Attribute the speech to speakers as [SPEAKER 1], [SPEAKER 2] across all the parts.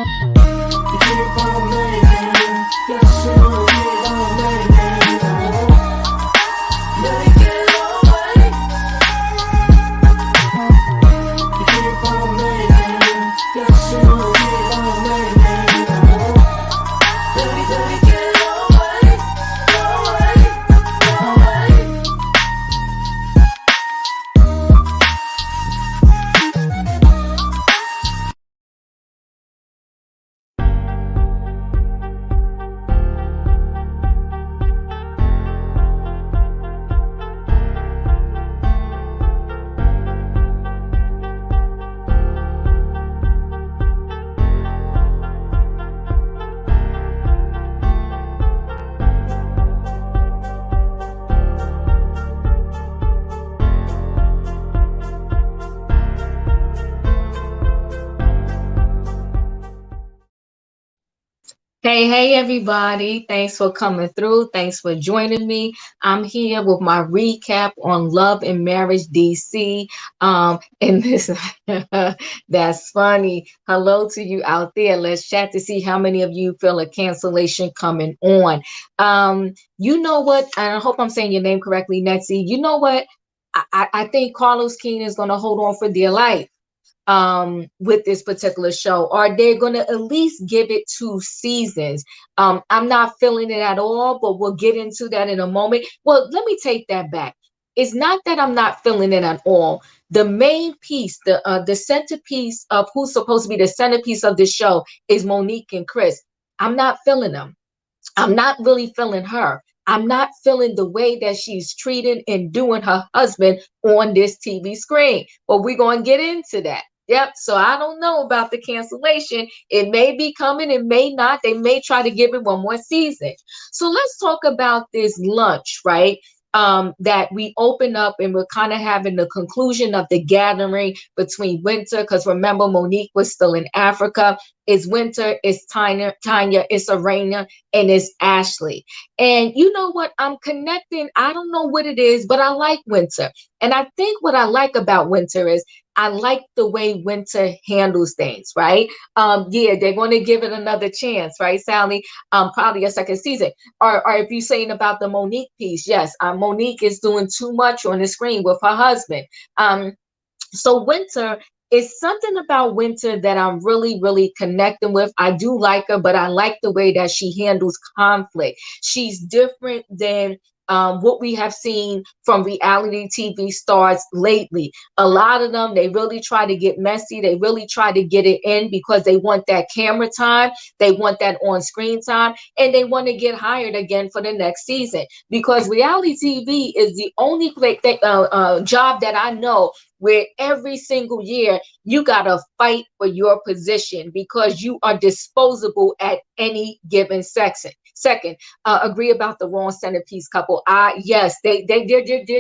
[SPEAKER 1] keep on making, yes, you keep on making, make it alright. You keep on making, yes, you keep on making, make it alright, alright, alright.
[SPEAKER 2] Hey, everybody. Thanks for coming through. Thanks for joining me. I'm here with my recap on Love and Marriage DC. And this, that's funny. Hello to you out there. Let's chat to see how many of you feel a cancellation coming on. You know what? I hope I'm saying your name correctly, Nexie. You know what? I think Carlos King is going to hold on for dear life with this particular show, or they're going to at least give it 2 seasons. I'm not feeling it at all, but we'll get into that in a moment. Well, let me take that back. It's not that I'm not feeling it at all. The main piece, the centerpiece of who's supposed to be the centerpiece of this show is Monique and Chris. I'm not feeling them. I'm not really feeling her. I'm not feeling the way that she's treating and doing her husband on this TV screen. But we're going to get into that. Yep. So I don't know about the cancellation. It may be coming. It may not. They may try to give it one more season. So let's talk about this lunch, right? That we open up and we're kind of having the conclusion of the gathering between Winter, because remember, Monique was still in Africa. It's Winter, it's Tanya, it's Arena, and it's Ashley. And you know what? I'm connecting. I don't know what it is, but I like Winter. And I think what I like about Winter is I like the way Winter handles things, right? Yeah, they're going to give it another chance, right, Sally? Probably a second season. Or if you're saying about the Monique piece, yes, Monique is doing too much on the screen with her husband. So Winter is something about Winter that I'm really, really connecting with. I do like her, but I like the way that she handles conflict. She's different than what we have seen from reality TV stars lately. A lot of them, they really try to get messy. They really try to get it in because they want that camera time. They want that on-screen time, and they want to get hired again for the next season. Because reality TV is the only job that I know where every single year you got to fight for your position because you are disposable at any given second. Agree about the wrong centerpiece couple. Yes, they're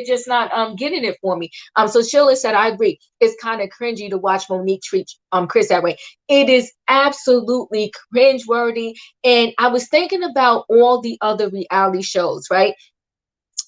[SPEAKER 2] just not getting it for me. So Sheila said, I agree. It's kind of cringy to watch Monique treat Chris that way. It is absolutely cringeworthy. And I was thinking about all the other reality shows, right?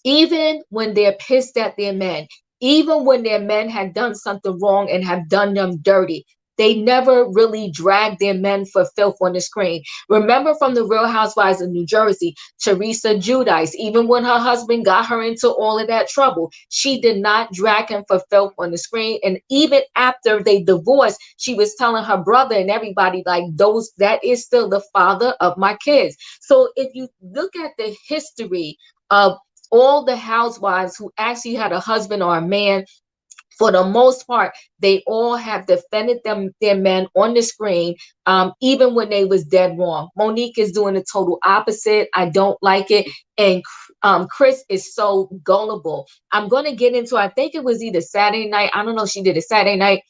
[SPEAKER 2] Even when they're pissed at their men, even when their men had done something wrong and have done them dirty, they never really dragged their men for filth on the screen. Remember from the Real Housewives of New Jersey, Teresa Giudice, even when her husband got her into all of that trouble, she did not drag him for filth on the screen. And even after they divorced, she was telling her brother and everybody, like, that is still the father of my kids. So if you look at the history of all the housewives who actually had a husband or a man, for the most part, they all have defended their men on the screen, even when they was dead wrong. Monique is doing the total opposite. I don't like it. And Chris is so gullible. I'm going to get into, I think it was either Saturday night. I don't know if she did it Saturday night,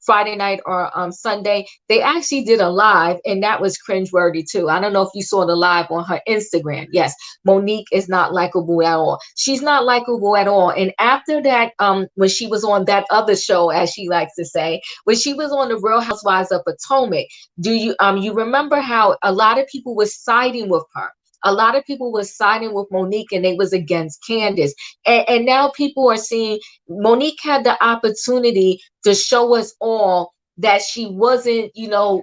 [SPEAKER 2] Friday night, or Sunday. They actually did a live, and that was cringeworthy too. I don't know if you saw the live on her Instagram. Yes, Monique is not likable at all. She's not likable at all. And after that, when she was on that other show, as she likes to say, when she was on the Real Housewives of Potomac, do you remember how a lot of people were siding with her? A lot of people were siding with Monique and they was against Candace. And now people are seeing Monique had the opportunity to show us all that she wasn't,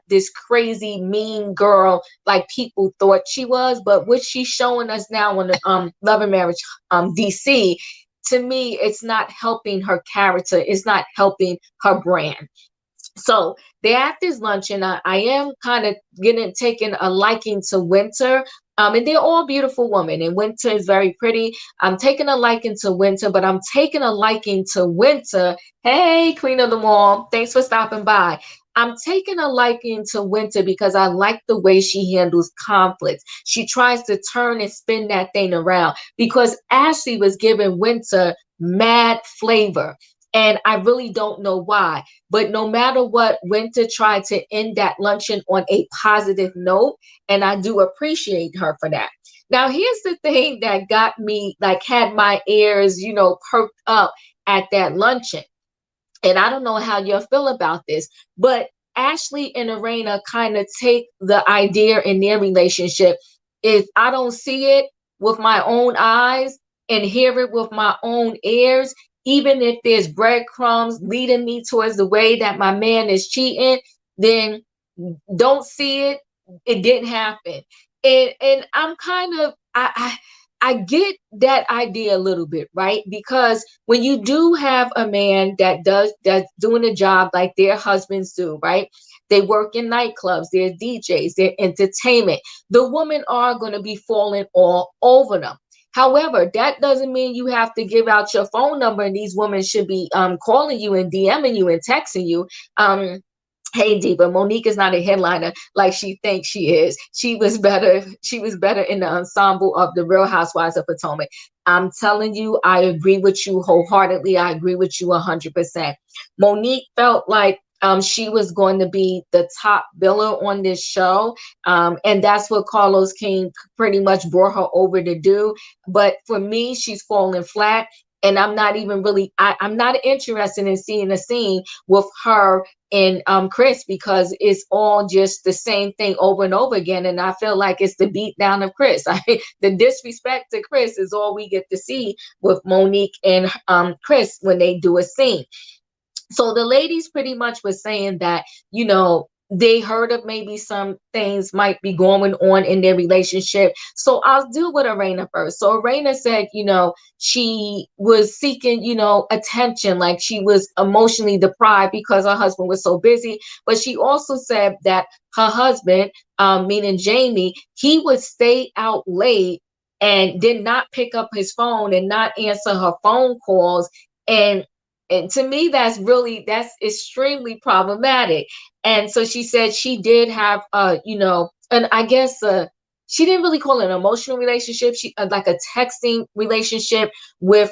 [SPEAKER 2] this crazy mean girl like people thought she was. But what she's showing us now on the Love and Marriage DC, to me, it's not helping her character. It's not helping her brand. So they're at this luncheon. I am kind of getting taking a liking to Winter. And they're all beautiful women, and Winter is very pretty. I'm taking a liking to Winter, but I'm taking a liking to Winter. Hey, Queen of the Mall, thanks for stopping by. I'm taking a liking to Winter because I like the way she handles conflict. She tries to turn and spin that thing around because Ashley was giving Winter mad flavor. And I really don't know why. But no matter what, Winter tried to end that luncheon on a positive note. And I do appreciate her for that. Now, here's the thing that got me, like, had my ears, perked up at that luncheon. And I don't know how you'll feel about this, but Ashley and Arena kind of take the idea in their relationship. If I don't see it with my own eyes and hear it with my own ears, even if there's breadcrumbs leading me towards the way that my man is cheating, then don't see it. It didn't happen. And I'm kind of I get that idea a little bit, right? Because when you do have a man that's doing a job like their husbands do, right? They work in nightclubs, they're DJs, they're entertainment. The women are going to be falling all over them. However, that doesn't mean you have to give out your phone number, and these women should be calling you and DMing you and texting you. Hey, Diva, Monique is not a headliner like she thinks she is. She was better. She was better in the ensemble of the Real Housewives of Potomac. I'm telling you, I agree with you wholeheartedly. I agree with you 100%. Monique felt like she was going to be the top biller on this show. And that's what Carlos King pretty much brought her over to do. But for me, she's falling flat. And I'm not even really, I'm not interested in seeing a scene with her and Chris, because it's all just the same thing over and over again. And I feel like it's the beat down of Chris. The disrespect to Chris is all we get to see with Monique and Chris when they do a scene. So the ladies pretty much were saying that, they heard of maybe some things might be going on in their relationship. So I'll deal with Arena first. So Arena said, she was seeking, attention, like she was emotionally deprived because her husband was so busy. But she also said that her husband, meaning Jamie, he would stay out late and did not pick up his phone and not answer her phone calls. And to me, that's extremely problematic. And so she said she did have, and I guess she didn't really call it an emotional relationship. She like a texting relationship with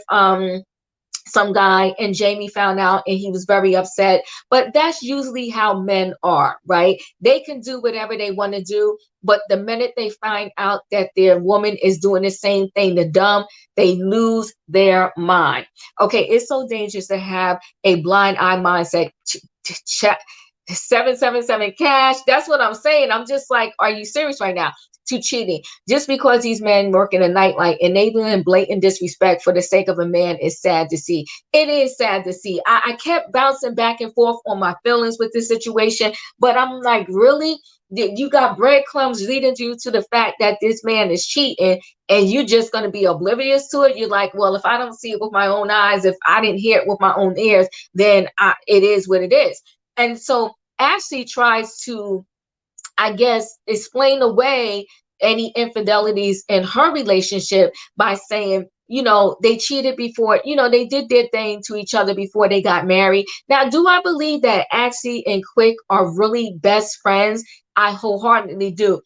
[SPEAKER 2] some guy, and Jamie found out and he was very upset. But that's usually how men are, right? They can do whatever they want to do, but the minute they find out that their woman is doing the same thing to them, they lose their mind. Okay, it's so dangerous to have a blind eye mindset. 777 cash. That's what I'm saying. I'm just like, are you serious right now? To cheating. Just because these men work in a nightlight, enabling blatant disrespect for the sake of a man is sad to see. It is sad to see. I kept bouncing back and forth on my feelings with this situation, but I'm like, really? You got breadcrumbs leading you to the fact that this man is cheating, and you just going to be oblivious to it? You're like, well, if I don't see it with my own eyes, if I didn't hear it with my own ears, then it is what it is. And so Ashley tries to, I guess, explain away any infidelities in her relationship by saying, they cheated before, they did their thing to each other before they got married. Now, do I believe that Ashley and Quick are really best friends? I wholeheartedly do.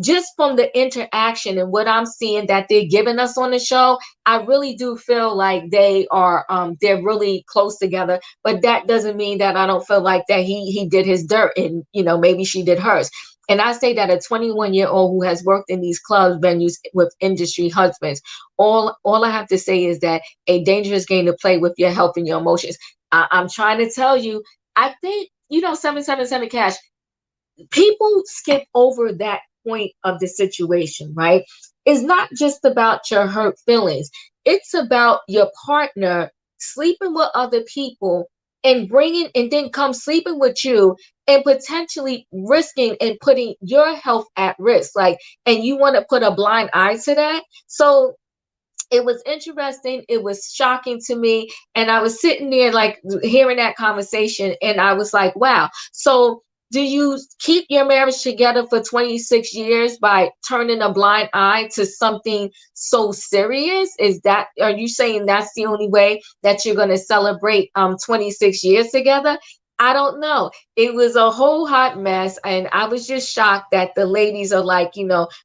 [SPEAKER 2] Just from the interaction and what I'm seeing that they're giving us on the show, I really do feel like they're really close together. But that doesn't mean that I don't feel like that he did his dirt and maybe she did hers. And I say that a 21-year-old who has worked in these clubs venues with industry husbands, all I have to say is that a dangerous game to play with your health and your emotions. I'm trying to tell you, I think 777 cash, people skip over that point of the situation, right? It's not just about your hurt feelings. It's about your partner sleeping with other people and bringing and then come sleeping with you and potentially risking and putting your health at risk, like, and you want to put a blind eye to that. So it was interesting, it was shocking to me, and I was sitting there like hearing that conversation, and I was like, wow. So do you keep your marriage together for 26 years by turning a blind eye to something so serious? Is that, are you saying that's the only way that you're going to celebrate 26 years together? I don't know. It was a whole hot mess, and I was just shocked that the ladies are like,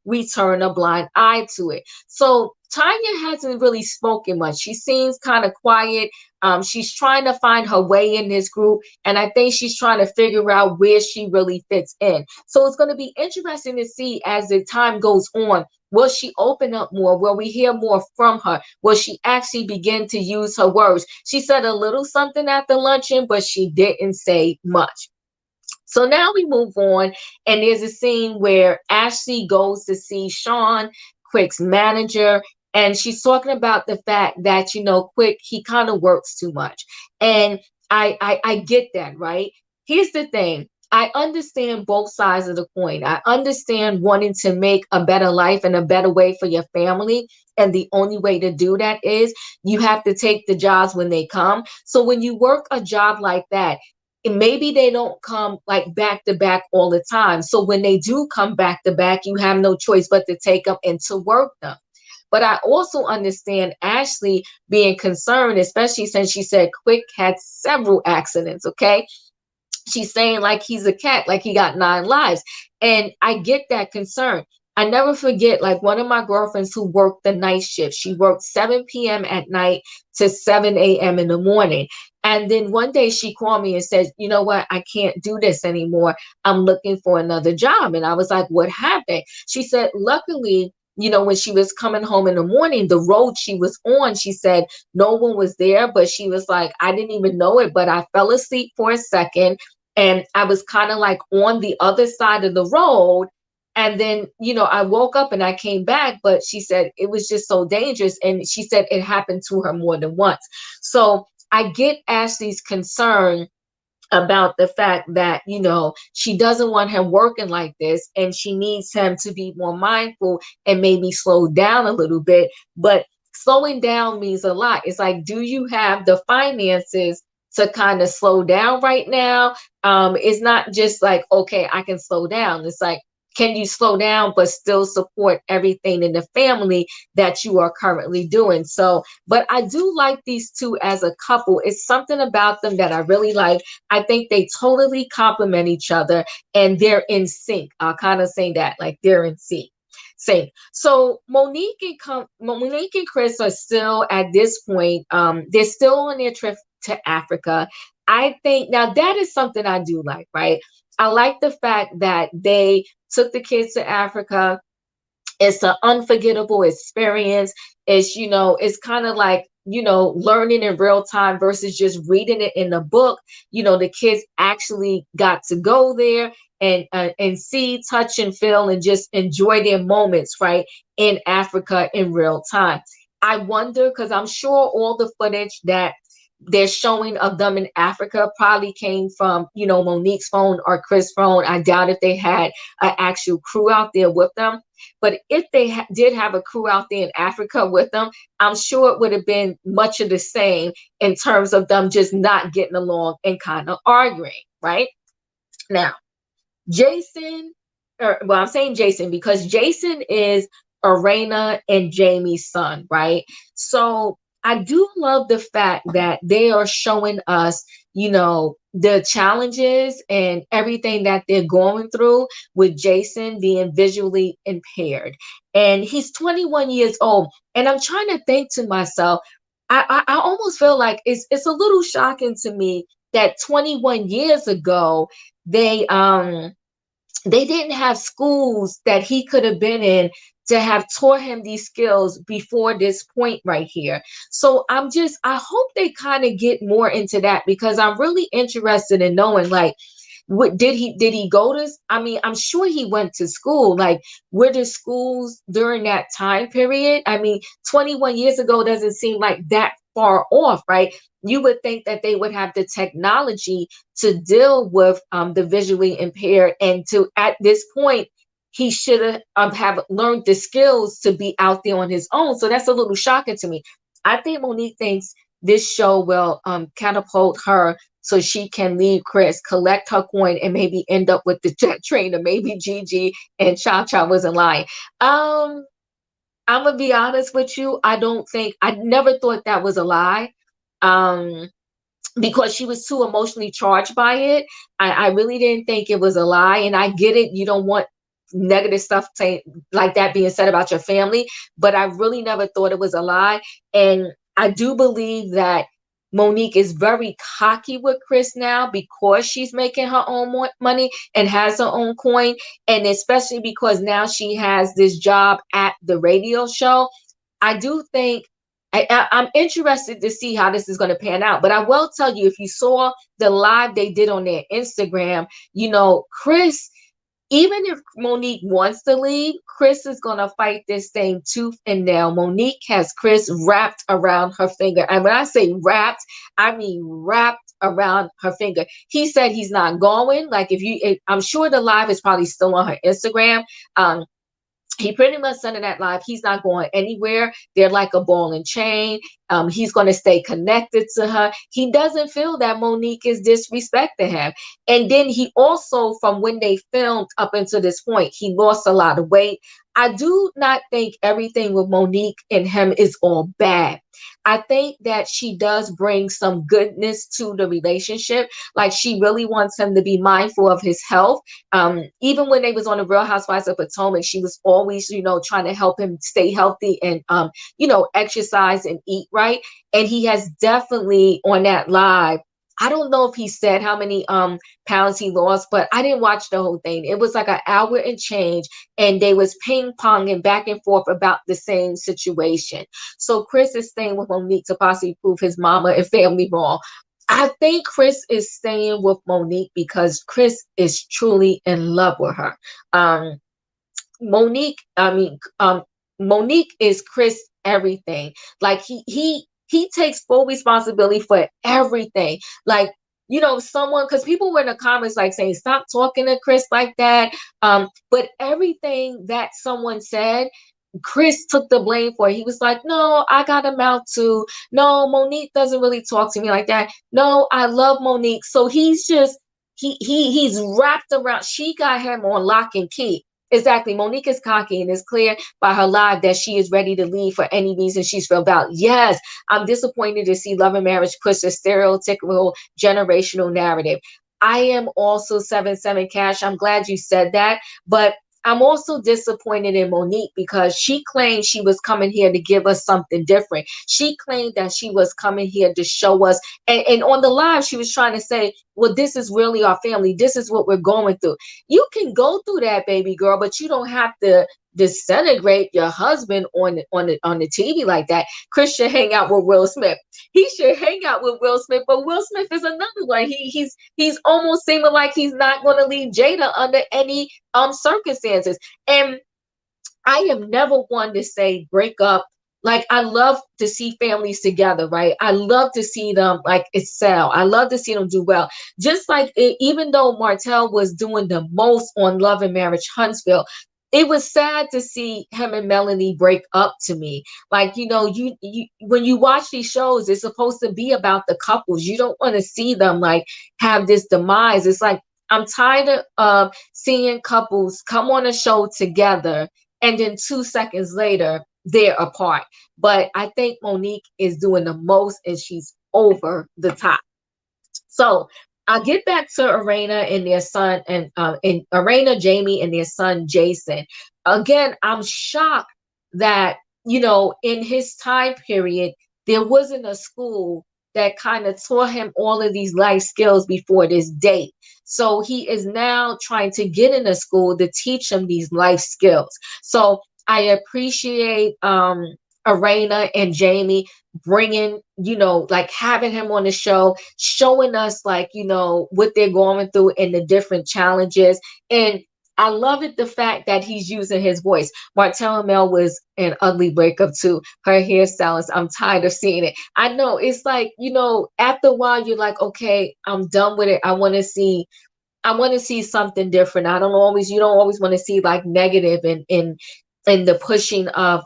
[SPEAKER 2] we turn a blind eye to it. So Tanya hasn't really spoken much. She seems kind of quiet. She's trying to find her way in this group, and I think she's trying to figure out where she really fits in. So it's going to be interesting to see as the time goes on. Will she open up more? Will we hear more from her? Will she actually begin to use her words? She said a little something at the luncheon, but she didn't say much. So now we move on, and there's a scene where Ashley goes to see Sean, Quick's manager, and she's talking about the fact that, Quick, he kind of works too much. And I get that, right? Here's the thing. I understand both sides of the coin. I understand wanting to make a better life and a better way for your family. And the only way to do that is you have to take the jobs when they come. So when you work a job like that, and maybe they don't come like back to back all the time. So when they do come back to back, you have no choice but to take them and to work them. But I also understand Ashley being concerned, especially since she said Quick had several accidents. Okay. She's saying like he's a cat, like he got 9 lives. And I get that concern. I never forget, like, one of my girlfriends who worked the night shift. She worked 7 p.m. at night to 7 a.m. in the morning. And then one day she called me and said, you know what? I can't do this anymore. I'm looking for another job. And I was like, what happened? She said, luckily, when she was coming home in the morning, the road she was on, she said no one was there, but she was like, I didn't even know it, but I fell asleep for a second, and I was kind of like on the other side of the road. And then, I woke up and I came back, but she said it was just so dangerous. And she said it happened to her more than once. So I get Ashley's concern about the fact that, she doesn't want him working like this, and she needs him to be more mindful and maybe slow down a little bit. But slowing down means a lot. It's like, do you have the finances to kind of slow down right now? It's not just like, okay, I can slow down. It's like, can you slow down but still support everything in the family that you are currently doing? So, but I do like these two as a couple. It's something about them that I really like. I think they totally complement each other, and they're in sync. I'll kind of say that, like, they're in sync. So Monique and Chris are still at this point. They're still on their trip to Africa. I think now that is something I do like, right? I like the fact that they took the kids to Africa. It's an unforgettable experience. It's kind of like, learning in real time versus just reading it in the book. The kids actually got to go there and see, touch, and feel, and just enjoy their moments, right, in Africa in real time. I wonder, because I'm sure all the footage that they're showing of them in Africa probably came from, Monique's phone or Chris' phone. I doubt if they had an actual crew out there with them. But if they did have a crew out there in Africa with them, I'm sure it would have been much of the same in terms of them just not getting along and kind of arguing, right? Now, Jason, well, I'm saying Jason because Jason is Arena and Jamie's son, right? So I do love the fact that they are showing us, the challenges and everything that they're going through with Jason being visually impaired. And he's 21 years old. And I'm trying to think to myself, I almost feel like it's a little shocking to me that 21 years ago, they didn't have schools that he could have been in to have taught him these skills before this point right here. So I hope they kind of get more into that, because I'm really interested in knowing, like, what did he go to? I mean, I'm sure he went to school. Like, were the schools during that time period? I mean, 21 years ago doesn't seem like that far off, right? You would think that they would have the technology to deal with the visually impaired, and to at this point he should have learned the skills to be out there on his own. So that's a little shocking to me. I think Monique thinks this show will catapult her so she can leave Chris, collect her coin, and maybe end up with the jet trainer. Maybe Gigi and Cha Cha wasn't lying. Um, I'm gonna be honest with you. I never thought that was a lie. Um, because she was too emotionally charged by it. I really didn't think it was a lie. And I get it. You don't want negative stuff like that being said about your family. But I really never thought it was a lie. And I do believe that Monique is very cocky with Chris now because she's making her own money and has her own coin. And especially because now she has this job at the radio show. I do think I'm interested to see how this is going to pan out. But I will tell you, if you saw the live they did on their Instagram, Chris, even if Monique wants to leave, Chris is going to fight this thing tooth and nail. Monique has Chris wrapped around her finger. And when I say wrapped, I mean wrapped around her finger. He said he's not going. Like, I'm sure the live is probably still on her Instagram. He pretty much said in that live, he's not going anywhere. They're like a ball and chain. He's going to stay connected to her. He doesn't feel that Monique is disrespecting him. And then he also, from when they filmed up until this point, he lost a lot of weight. I do not think everything with Monique and him is all bad. I think that she does bring some goodness to the relationship. Like, she really wants him to be mindful of his health. Even when they was on the Real Housewives of Potomac, she was always, trying to help him stay healthy and, exercise and eat right. And he has definitely on that live. I don't know if he said how many pounds he lost, but I didn't watch the whole thing. It was like an hour and change, and they was ping ponging back and forth about the same situation. So Chris is staying with Monique to possibly prove his mama and family wrong. I think Chris is staying with Monique because Chris is truly in love with her. Um, Monique, I mean, Monique is Chris everything. Like, he takes full responsibility for everything. Like, someone, because people were in the comments like saying, stop talking to Chris like that. But everything that someone said, Chris took the blame for it. He was like, no, I got a mouth too. No, Monique doesn't really talk to me like that. No, I love Monique. So he's just he's wrapped around. She got him on lock and key. Exactly. Monique is cocky, and it's clear by her live that she is ready to leave for any reason she's filled out. Yes, I'm disappointed to see Love and Marriage push a stereotypical generational narrative. I am also 7-7 Cash. I'm glad you said that. But I'm also disappointed in Monique because she claimed she was coming here to give us something different. She claimed that she was coming here to show us. And on the live, she was trying to say, well, this is really our family. This is what we're going through. You can go through that, baby girl, but you don't have to disintegrate your husband on the TV like that. Chris should hang out with Will Smith. He should hang out with Will Smith, but Will Smith is another one. He's almost seeming like he's not going to leave Jada under any circumstances. And I am never one to say break up. Like, I love to see families together, right? I love to see them like excel. I love to see them do well. Just like even though Martell was doing the most on Love and Marriage Huntsville, it was sad to see him and Melanie break up to me. Like, you when you watch these shows, it's supposed to be about the couples. You don't want to see them like have this demise. It's like, I'm tired of seeing couples come on a show together and then 2 seconds later they're apart. But I think Monique is doing the most, and she's over the top. So I'll get back to Arena and their son, and Arena, Jamie, and their son Jason. Again, I'm shocked that in his time period there wasn't a school that kind of taught him all of these life skills before this date. So he is now trying to get in a school to teach him these life skills. So I appreciate Arena and Jamie bringing, like having him on the show, showing us like, what they're going through and the different challenges. And I love it, the fact that he's using his voice. Martell Mel was an ugly breakup too. Her hairstylist, I'm tired of seeing it. I know it's like, after a while you're like, okay, I'm done with it. I want to see something different. You don't always want to see like negative in the pushing of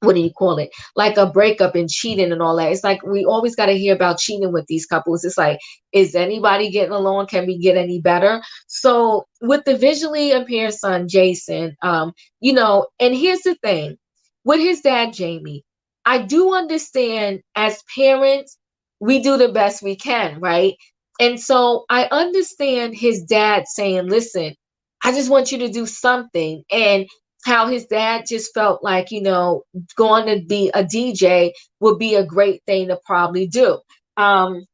[SPEAKER 2] what do you call it, like a breakup and cheating and all that. It's like we always got to hear about cheating with these couples. It's like, is anybody getting along? Can we get any better? So with the visually impaired son Jason, and here's the thing with his dad Jamie, I do understand as parents we do the best we can, right? And so I understand his dad saying, listen, I just want you to do something. And how his dad just felt like, going to be a DJ would be a great thing to probably do. Um,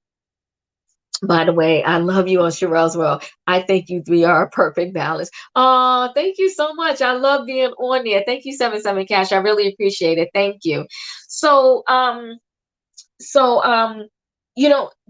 [SPEAKER 2] by the way, I love you on Sherelle's World. I think you three are a perfect balance. Oh, thank you so much. I love being on there. Thank you, 77 Cash. I really appreciate it. Thank you. So, so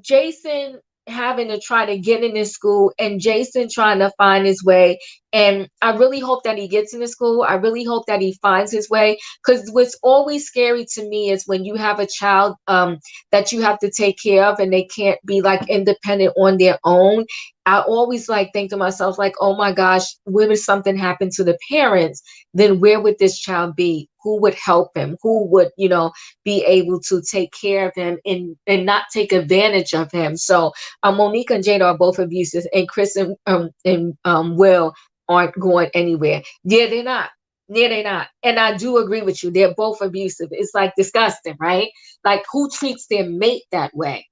[SPEAKER 2] Jason having to try to get into school, and Jason trying to find his way. And I really hope that he gets into school. I really hope that he finds his way, because what's always scary to me is when you have a child that you have to take care of and they can't be like independent on their own. I always like think to myself like, oh my gosh, what if something happened to the parents? Then where would this child be? Who would help him? Who would, be able to take care of him and not take advantage of him? So Monique and Jada are both abusive, and Chris and Will aren't going anywhere. Yeah, they're not. Yeah, they're not. And I do agree with you. They're both abusive. It's like disgusting, right? Like who treats their mate that way?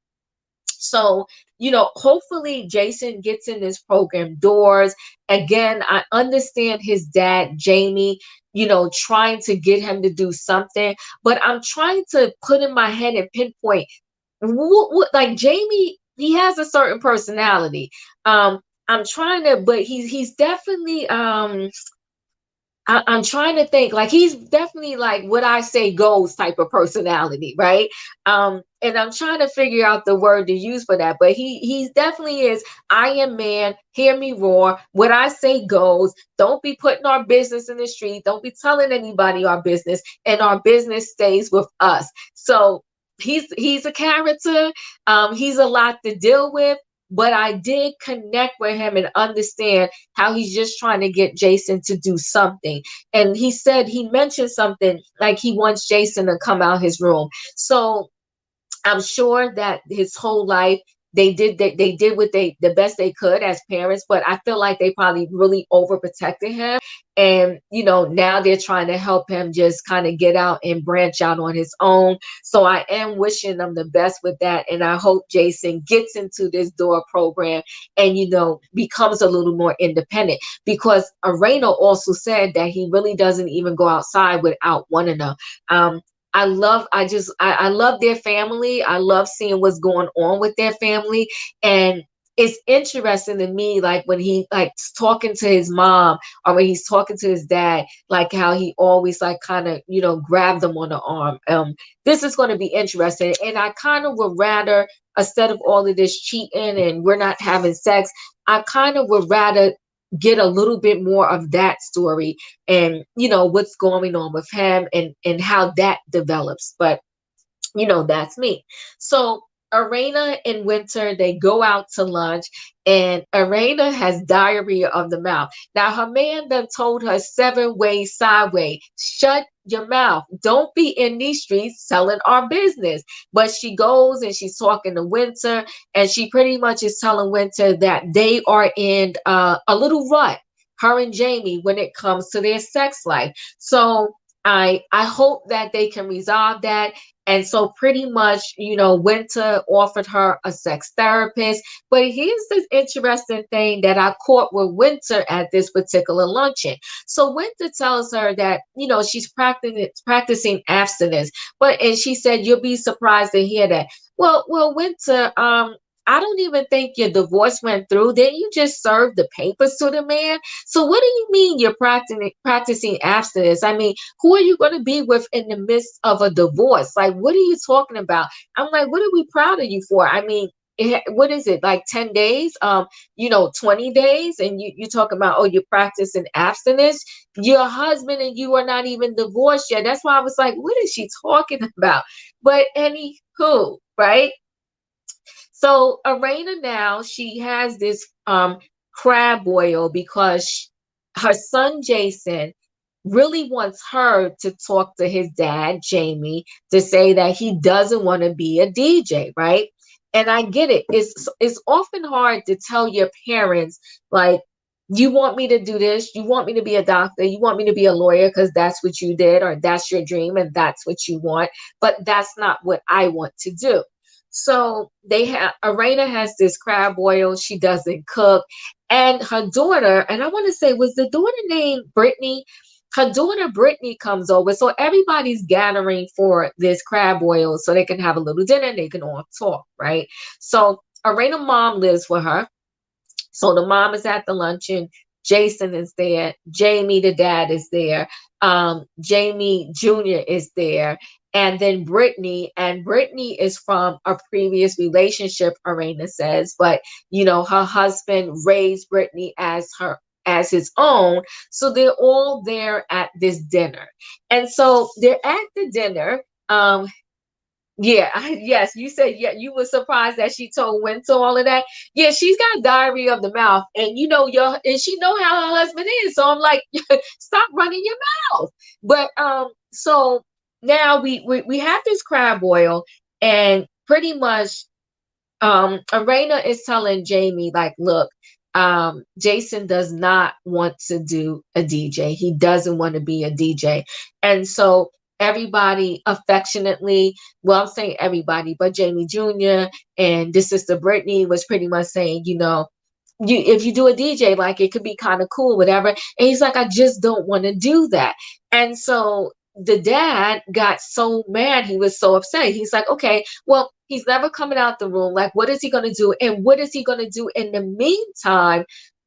[SPEAKER 2] So, hopefully Jason gets in this program doors. Again, I understand his dad, Jamie, trying to get him to do something, but I'm trying to put in my head and pinpoint what like Jamie, he has a certain personality. I'm trying to, but he's definitely I'm trying to think, like he's definitely like what I say goes type of personality, right? And I'm trying to figure out the word to use for that, but he definitely is. I am man, hear me roar. What I say goes. Don't be putting our business in the street. Don't be telling anybody our business, and our business stays with us. So he's a character. He's a lot to deal with. But I did connect with him and understand how he's just trying to get Jason to do something. And he mentioned something like he wants Jason to come out his room. So I'm sure that his whole life they did what the best they could as parents, but I feel like they probably really overprotected him. And now they're trying to help him just kind of get out and branch out on his own. So I am wishing them the best with that. And I hope Jason gets into this door program and becomes a little more independent, because Arena also said that he really doesn't even go outside without one of them. I love their family. I love seeing what's going on with their family. And it's interesting to me, like when he like talking to his mom, or when he's talking to his dad, like how he always like kind of, grab them on the arm. This is going to be interesting. And I kind of would rather, instead of all of this cheating and we're not having sex, I kind of would rather get a little bit more of that story, and what's going on with him, and how that develops. But that's me. So Arena and Winter, they go out to lunch, and Arena has diarrhea of the mouth. Now her man done told her 7 ways sideways, shut your mouth. Don't be in these streets selling our business. But she goes and she's talking to Winter, and she pretty much is telling Winter that they are in a little rut, her and Jamie, when it comes to their sex life. So I hope that they can resolve that. And so pretty much, Winter offered her a sex therapist. But here's the interesting thing that I caught with Winter at this particular luncheon. So Winter tells her that, she's practicing abstinence. And she said, you'll be surprised to hear that. Well, Winter, I don't even think your divorce went through. Didn't you just serve the papers to the man? So what do you mean you're practicing abstinence? I mean, who are you going to be with in the midst of a divorce? Like, what are you talking about? I'm like, what are we proud of you for? I mean, what is it, like 10 days, 20 days, and you talk about, oh, you're practicing abstinence. Your husband and you are not even divorced yet. That's why I was like, what is she talking about? But anywho, right? So Arena now, she has this crab boil because her son Jason really wants her to talk to his dad, Jamie, to say that he doesn't want to be a DJ, right? And I get it. It's often hard to tell your parents, like, you want me to do this, you want me to be a doctor, you want me to be a lawyer because that's what you did, or that's your dream and that's what you want, but that's not what I want to do. So they have Arena has this crab boil. She doesn't cook, and her daughter, and I want to say, was the daughter named Brittany? Her daughter Brittany comes over, so everybody's gathering for this crab boil so they can have a little dinner and they can all talk, right? So Arena mom lives with her, so the mom is at the luncheon. Jason is there. Jamie, the dad, is there. Jamie Jr. is there. And then Brittany, and Brittany is from a previous relationship, Arena says, but her husband raised Brittany as his own. So they're all there at this dinner. And so they're at the dinner. Yeah, yes, you said, yeah, you were surprised that she told Winter all of that. Yeah, she's got diarrhea of the mouth, and and she know how her husband is. So I'm like, stop running your mouth. But so now we have this crab boil, and pretty much Arena is telling Jamie, like, look, Jason does not want to do a DJ. He doesn't want to be a DJ. And so everybody affectionately, well, I'm saying everybody, but Jamie Jr. and this sister Brittany was pretty much saying, if you do a DJ, like, it could be kind of cool, whatever. And he's like, I just don't want to do that. And so the dad got so mad. He was so upset. He's like, okay, well, he's never coming out the room. Like, what is he going to do? And what is he going to do in the meantime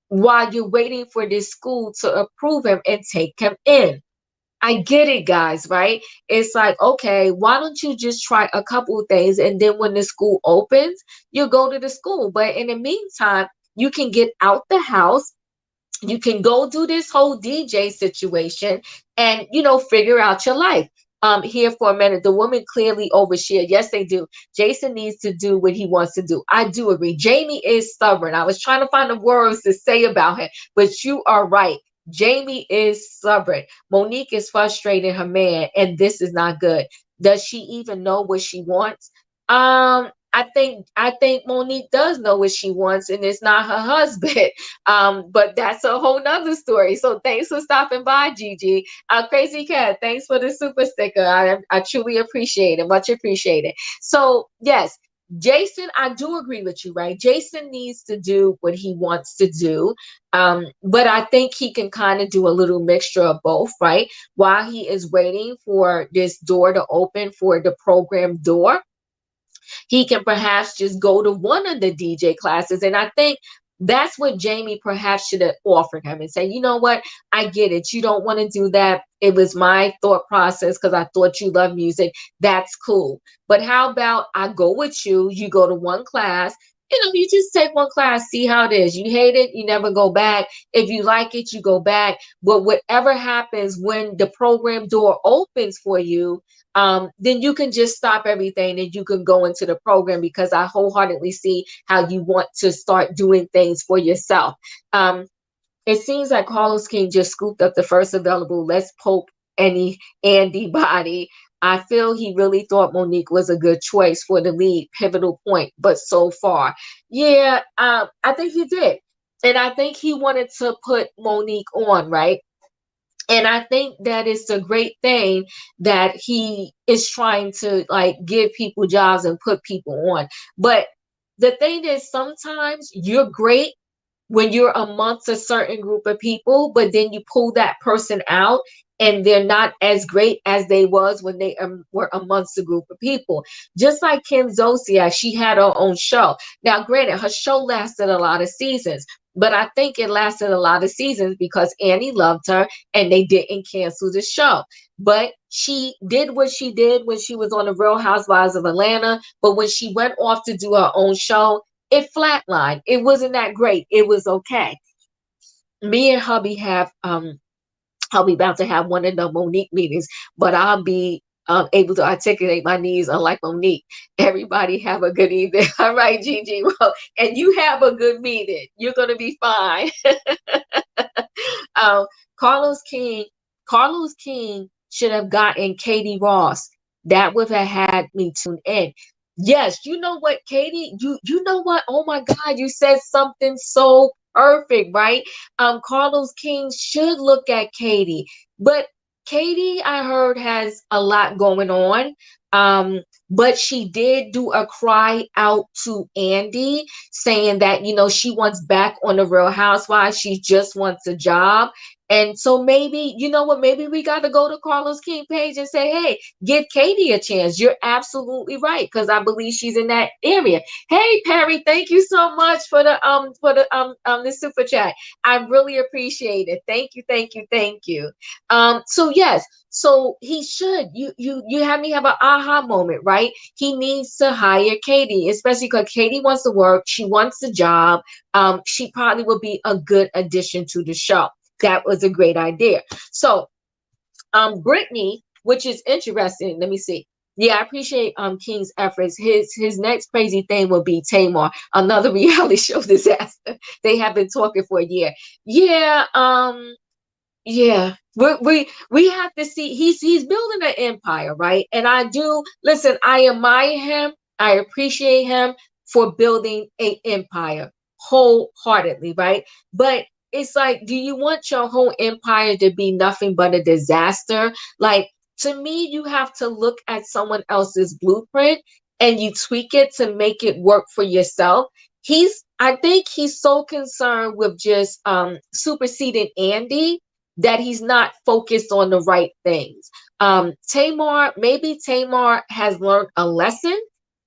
[SPEAKER 2] while you're waiting for this school to approve him and take him in? I get it, guys, right? It's like, okay, why don't you just try a couple of things, and then when the school opens, you go to the school. But in the meantime, you can get out the house, you can go do this whole DJ situation, and figure out your life. Here for a minute, the woman clearly overshared. Yes, they do. Jason needs to do what he wants to do. I do agree. Jamie is stubborn. I was trying to find the words to say about him, but you are right. Jamie is stubborn. Monique is frustrating her man, and this is not good. Does she even know what she wants? I think Monique does know what she wants, and it's not her husband. But that's a whole nother story. So thanks for stopping by, Gigi. Crazy Cat, thanks for the super sticker. I truly appreciate it. Much appreciated. So yes, Jason, I do agree with you, right? Jason needs to do what he wants to do. But I think he can kind of do a little mixture of both, right? While he is waiting for this door to open for the program door, he can perhaps just go to one of the DJ classes. And I think that's what Jamie perhaps should have offered him and say, you know what? I get it. You don't want to do that. It was my thought process because I thought you love music. That's cool. But how about I go with you? You go to one class. You just take one class, see how it is. You hate it, you never go back. If you like it, you go back. But whatever happens when the program door opens for you, then you can just stop everything and you can go into the program, because I wholeheartedly see how you want to start doing things for yourself. It seems like Carlos King just scooped up the first available Let's Poke any Andy body. I feel he really thought Monique was a good choice for the lead pivotal point, but so far, yeah, I think he did. And I think he wanted to put Monique on, right? And I think that it's a great thing that he is trying to, like, give people jobs and put people on. But the thing is, sometimes you're great when you're amongst a certain group of people, but then you pull that person out and they're not as great as they was when they were amongst a group of people. Just like Kim Zolciak, she had her own show. Now, granted, her show lasted a lot of seasons, But I think it lasted a lot of seasons because Annie loved her and they didn't cancel the show. But she did what she did when she was on the Real Housewives of Atlanta. But when she went off to do her own show, it flatlined. It wasn't that great. It was okay. Me and hubby have I'll be about to have one of the Monique meetings, but I'll be able to articulate my needs unlike Monique. Everybody have a good evening. All right, Gigi. Well, and you have a good meeting. You're gonna be fine. um, Carlos King, Carlos King should have gotten Katie Ross. That would have had me tune in. Yes, you know what, Katie? You know what? Oh my God, you said something so perfect, right? Carlos King should look at Katie, but Katie, I heard, has a lot going on. But she did do a cry out to Andy saying that, she wants back on the Real Housewives. She just wants a job. And so maybe, you know what, maybe we got to go to Carlos King page and say, hey, give Katie a chance. You're absolutely right, because I believe she's in that area. Hey Perry, thank you so much for the super chat. I really appreciate it. Thank you, thank you, thank you. So yes, so he should. You had me have an aha moment, right? He needs to hire Katie, especially because Katie wants to work. She wants a job. She probably would be a good addition to the show. That was a great idea. So, Brittany, which is interesting. Let me see. Yeah, I appreciate King's efforts. His next crazy thing will be Tamar, another reality show disaster. They have been talking for a year. Yeah, yeah, we have to see. He's building an empire, right? And I do listen. I admire him. I appreciate him for building an empire wholeheartedly, right? But it's like, do you want your whole empire to be nothing but a disaster? Like, to me, you have to look at someone else's blueprint and you tweak it to make it work for yourself. I think he's so concerned with just superseding Andy that he's not focused on the right things. Maybe Tamar has learned a lesson.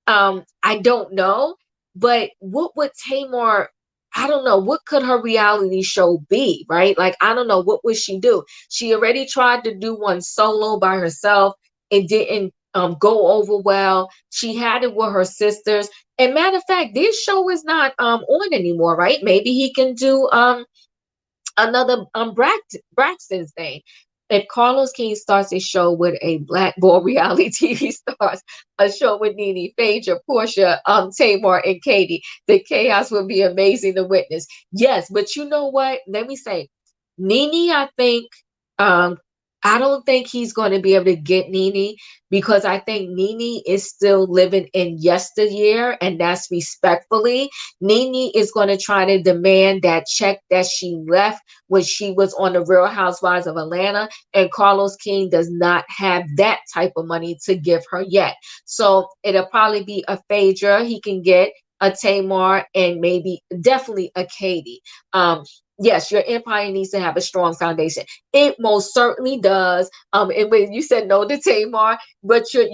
[SPEAKER 2] I don't know, but what would Tamar? I don't know. What could her reality show be, right? Like, I don't know. What would she do? She already tried to do one solo by herself. It didn't go over well. She had it with her sisters. And matter of fact, this show is not on anymore, right? Maybe he can do another Braxton's thing. If Carlos King starts a show with a black boy reality TV stars, a show with Nene, Phaedra, Portia, Tamar, and Katie, the chaos will be amazing to witness. Yes, but you know what? Let me say, Nene, I think, um, I don't think he's going to be able to get Nene because I think Nene is still living in yesteryear, and that's respectfully. Nene is going to try to demand that check that she left when she was on the Real Housewives of Atlanta, and Carlos King does not have that type of money to give her yet. So it'll probably be a Phaedra he can get, a Tamar, and maybe definitely a Katie. Yes, your empire needs to have a strong foundation. It most certainly does. And when you said no to Tamar, but your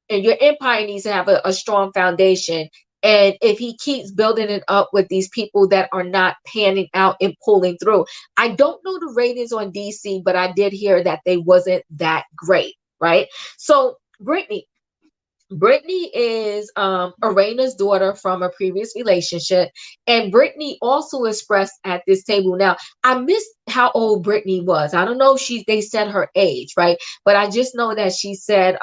[SPEAKER 2] empire needs to have a strong foundation. And if he keeps building it up with these people that are not panning out and pulling through, I don't know the ratings on DC, but I did hear that they wasn't that great, right? So, Brittany is Arena's daughter from a previous relationship, and Brittany also expressed at this table. Now, I missed how old Brittany was. I don't know if they said her age, right? But I just know that she said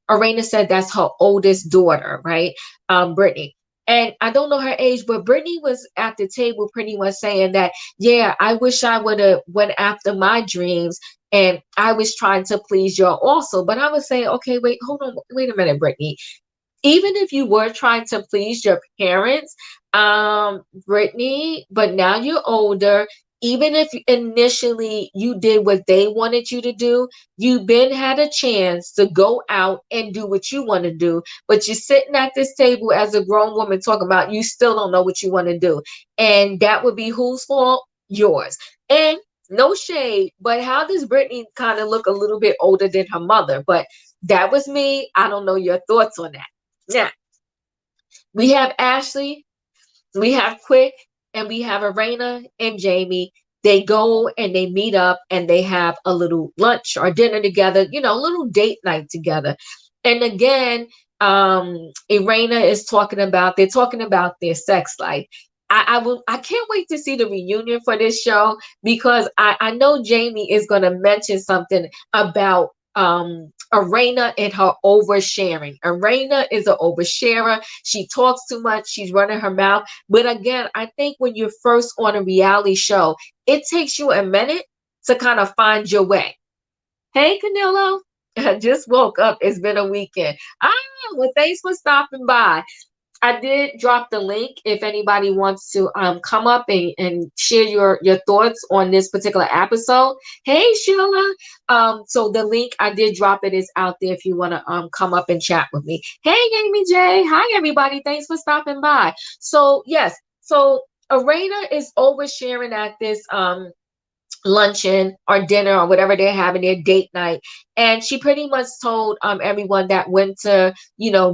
[SPEAKER 2] Arena said that's her oldest daughter, right? Brittany. And I don't know her age, but Brittany was at the table pretty much saying that, yeah, I wish I would have went after my dreams and I was trying to please y'all also. But I was saying, okay, wait, hold on, wait a minute, Brittany. Even if you were trying to please your parents, Brittany, but now you're older, even if initially you did what they wanted you to do, you've been had a chance to go out and do what you want to do, but you're sitting at this table as a grown woman talking about you still don't know what you want to do. And that would be whose fault? Yours. And no shade, but how does Brittany kind of look a little bit older than her mother? But that was me. I don't know your thoughts on that. Now, we have Ashley. We have Quick and we have Arena and Jamie. They go and they meet up and they have a little lunch or dinner together, a little date night together. And again, Irena is they're talking about their sex life. I can't wait to see the reunion for this show because I know Jamie is going to mention something about Arena and her oversharing. Arena is an oversharer. She talks too much. She's running her mouth. But again, I think when you're first on a reality show, it takes you a minute to kind of find your way. Hey, Canelo. I just woke up. It's been a weekend. Ah, well, thanks for stopping by. I did drop the link if anybody wants to come up and share your thoughts on this particular episode. Hey Sheila. So the link I did drop it is out there if you want to come up and chat with me. Hey Amy J. Hi everybody. Thanks for stopping by. So yes, so Arena is oversharing at this luncheon or dinner or whatever they're having their date night, and she pretty much told everyone that Winter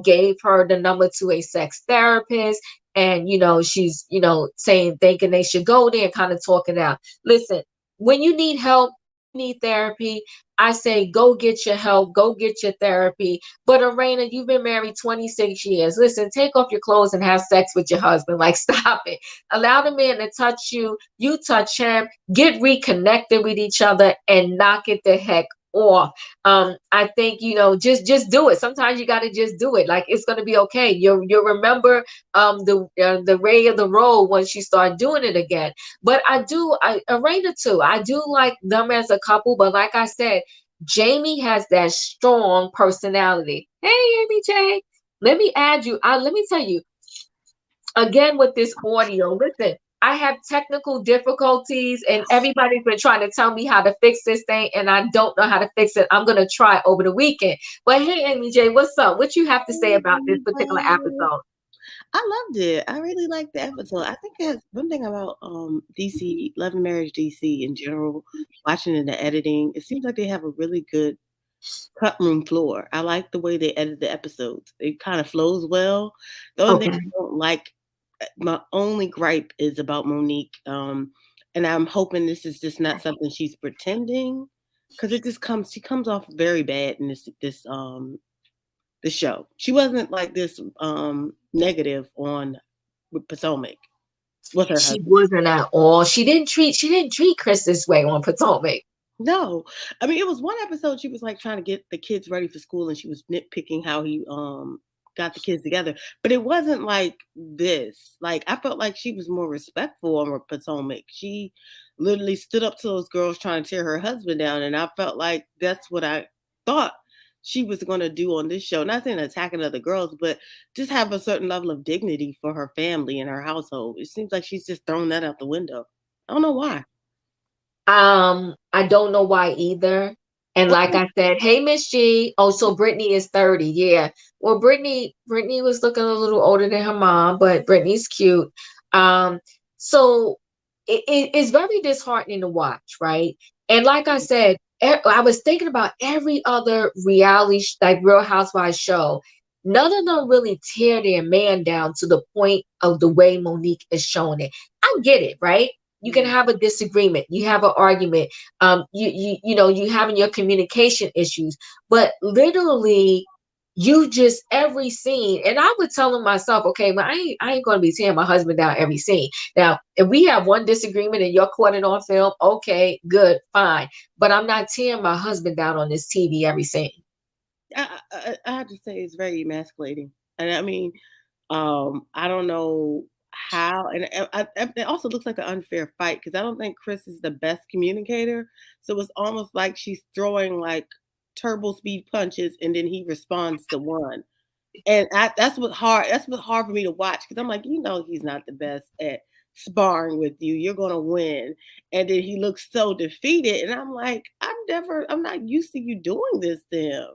[SPEAKER 2] gave her the number to a sex therapist, and she's saying thinking they should go there and kind of talk it out. Listen, when you need help, when you need therapy, I say go get your help, go get your therapy. But Arena, you've been married 26 years. Listen, take off your clothes and have sex with your husband. Like, stop it. Allow the man to touch you, you touch him, get reconnected with each other and knock it the heck off. I think just do it. Sometimes you got to just do it. Like, it's going to be okay. You'll remember the ray of the road once you start doing it again. But I Arena too, I do like them as a couple, but like I said, Jamie has that strong personality. Hey Amy J, let me add you. Let me tell you again with this audio. Listen, I have technical difficulties, and everybody's been trying to tell me how to fix this thing, and I don't know how to fix it. I'm gonna try over the weekend. But hey, Amy J, what's up? What you have to say about this particular episode?
[SPEAKER 3] I loved it. I really liked the episode. I think it has one thing about DC, Love and Marriage DC in general, watching in the editing, it seems like they have a really good cut room floor. I like the way they edit the episodes. It kind of flows well. The only thing
[SPEAKER 2] Okay.
[SPEAKER 3] I don't like, my only gripe is about Monique. And I'm hoping this is just not something she's pretending, because she comes off very bad in the show. She wasn't like this negative on with Potomac with her
[SPEAKER 2] She
[SPEAKER 3] husband.
[SPEAKER 2] wasn't at all. She didn't treat Chris this way on Potomac.
[SPEAKER 3] No, I mean it was one episode she was like trying to get the kids ready for school, and she was nitpicking how he got the kids together. But it wasn't like this. Like I felt like she was more respectful on Potomac. She literally stood up to those girls trying to tear her husband down, and I felt like that's what I thought she was going to do on this show. Not saying attacking other girls, but just have a certain level of dignity for her family and her household. It seems like she's just thrown that out the window. I don't know why.
[SPEAKER 2] I don't know why either. And like
[SPEAKER 3] Okay.
[SPEAKER 2] I said, hey Miss G. Oh, so Brittany is 30. Yeah. Well, Brittany was looking a little older than her mom, but Brittany's cute. So it's very disheartening to watch, right? And like I said, I was thinking about every other reality, like Real Housewives show. None of them really tear their man down to the point of the way Monique is showing it. I get it, right? You can have a disagreement, you have an argument, you having your communication issues, but literally you just every scene, and I would tell myself, okay, well, I ain't gonna be tearing my husband down every scene. Now if we have one disagreement and you're caught it on film, okay, good, fine, but I'm not tearing my husband down on this TV every scene.
[SPEAKER 3] I have to say it's very emasculating, and I mean, I don't know how, and it also looks like an unfair fight because I don't think Chris is the best communicator. So it's almost like she's throwing like turbo speed punches, and then he responds to one, and that's what hard. That's what hard for me to watch because I'm like, he's not the best at sparring with you. You're gonna win, and then he looks so defeated, and I'm like, I'm not used to you doing this to him.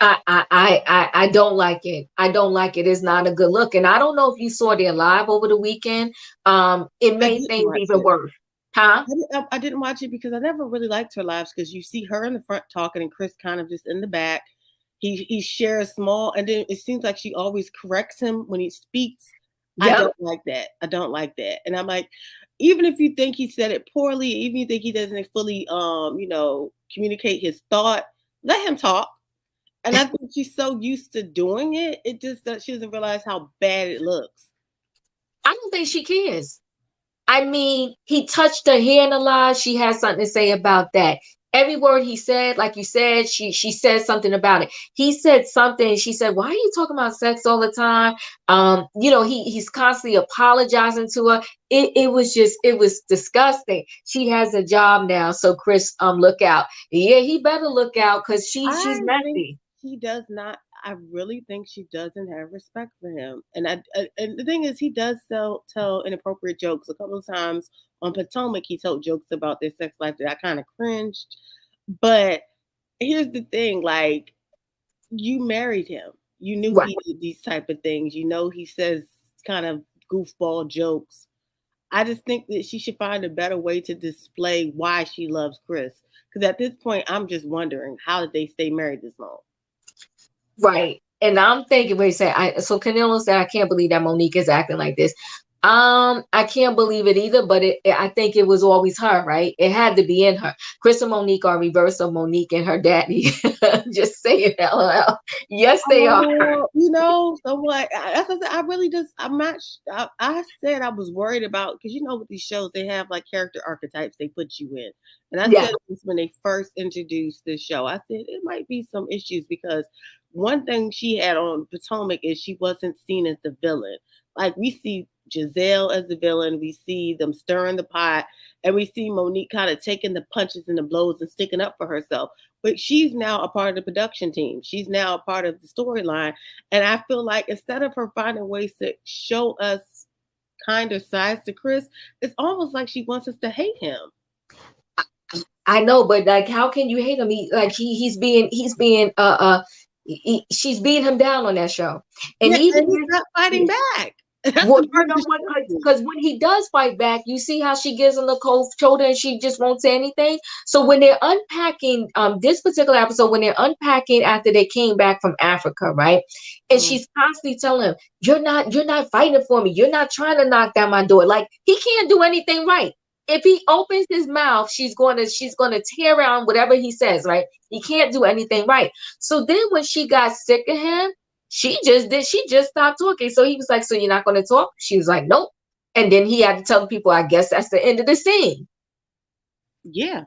[SPEAKER 2] I don't like it. I don't like it. It's not a good look. And I don't know if you saw their live over the weekend. It
[SPEAKER 3] I
[SPEAKER 2] made
[SPEAKER 3] didn't
[SPEAKER 2] things
[SPEAKER 3] watch
[SPEAKER 2] even
[SPEAKER 3] it.
[SPEAKER 2] worse. Huh?
[SPEAKER 3] I didn't watch it because I never really liked her lives because you see her in the front talking and Chris kind of just in the back. He shares small, and then it seems like she always corrects him when he speaks. I
[SPEAKER 2] Yep.
[SPEAKER 3] don't like that. I don't like that. And I'm like, even if you think he said it poorly, even if you think he doesn't fully, communicate his thought, let him talk. And I think she's so used to doing it, it just that she doesn't realize how bad it looks.
[SPEAKER 2] I don't think she cares. I mean, he touched her hand a lot. She has something to say about that. Every word he said, like you said, she said something about it. He said something. She said, "Why are you talking about sex all the time?" He's constantly apologizing to her. It was disgusting. She has a job now, so Chris, look out. Yeah, he better look out because she's
[SPEAKER 3] I think
[SPEAKER 2] messy.
[SPEAKER 3] he does not. I really think she doesn't have respect for him. And the thing is, he does tell inappropriate jokes. A couple of times on Potomac, he told jokes about their sex life that I kind of cringed. But here's the thing: like, you married him. You knew
[SPEAKER 2] Right.
[SPEAKER 3] he did these type of things. You know he says kind of goofball jokes. I just think that she should find a better way to display why she loves Chris. Because at this point, I'm just wondering, how did they stay married this long?
[SPEAKER 2] Right. And I'm thinking, wait a second. So Canelo said, I can't believe that Monique is acting like this. I can't believe it either, but I think it was always her, right? It had to be in her. Chris and Monique are reverse of Monique and her daddy. Just saying, LOL. Yes, they are.
[SPEAKER 3] Oh, so what? That's what I said. I really just, I'm not, I said I was worried about, because with these shows, they have like character archetypes they put you in. And I
[SPEAKER 2] Yeah.
[SPEAKER 3] said this when they first introduced this show. I said it might be some issues because one thing she had on Potomac is she wasn't seen as the villain. Like we see Giselle as the villain, we see them stirring the pot, and we see Monique kind of taking the punches and the blows and sticking up for herself. But she's now a part of the production team. She's now a part of the storyline. And I feel like instead of her finding ways to show us kinder sides to Chris, it's almost like she wants us to hate him.
[SPEAKER 2] I know, but like, how can you hate him? She's beating him down on that show. And
[SPEAKER 3] Yeah,
[SPEAKER 2] even
[SPEAKER 3] and he's not fighting back. That's
[SPEAKER 2] Well,
[SPEAKER 3] the
[SPEAKER 2] you
[SPEAKER 3] part
[SPEAKER 2] know
[SPEAKER 3] that
[SPEAKER 2] what?
[SPEAKER 3] shows me.
[SPEAKER 2] Because when he does fight back, you see how she gives him the cold shoulder and she just won't say anything. So when they're unpacking, this particular episode, when they're unpacking after they came back from Africa, right? And
[SPEAKER 3] Mm.
[SPEAKER 2] she's constantly telling him, you're not fighting for me. You're not trying to knock down my door." Like he can't do anything right. If he opens his mouth, she's gonna tear around whatever he says, right? He can't do anything right. So then when she got sick of him, she just stopped talking. So he was like, "So you're not going to talk?" She was like, "Nope." And then he had to tell the people, I guess that's the end of the scene.
[SPEAKER 3] Yeah.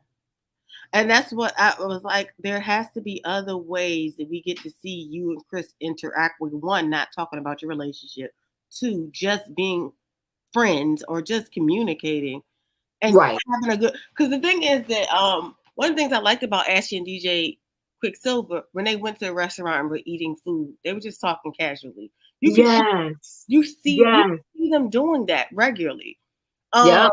[SPEAKER 3] And that's what I was like. There has to be other ways that we get to see you and Chris interact with, one, not talking about your relationship, two, just being friends or just communicating and
[SPEAKER 2] Right.
[SPEAKER 3] having a good. Because the thing is that one of the things I liked about Ashley and DJ Quicksilver, when they went to a restaurant and were eating food, they were just talking casually. You can
[SPEAKER 2] Yes.
[SPEAKER 3] you
[SPEAKER 2] Yes.
[SPEAKER 3] see them doing that regularly. Um,
[SPEAKER 2] Yep.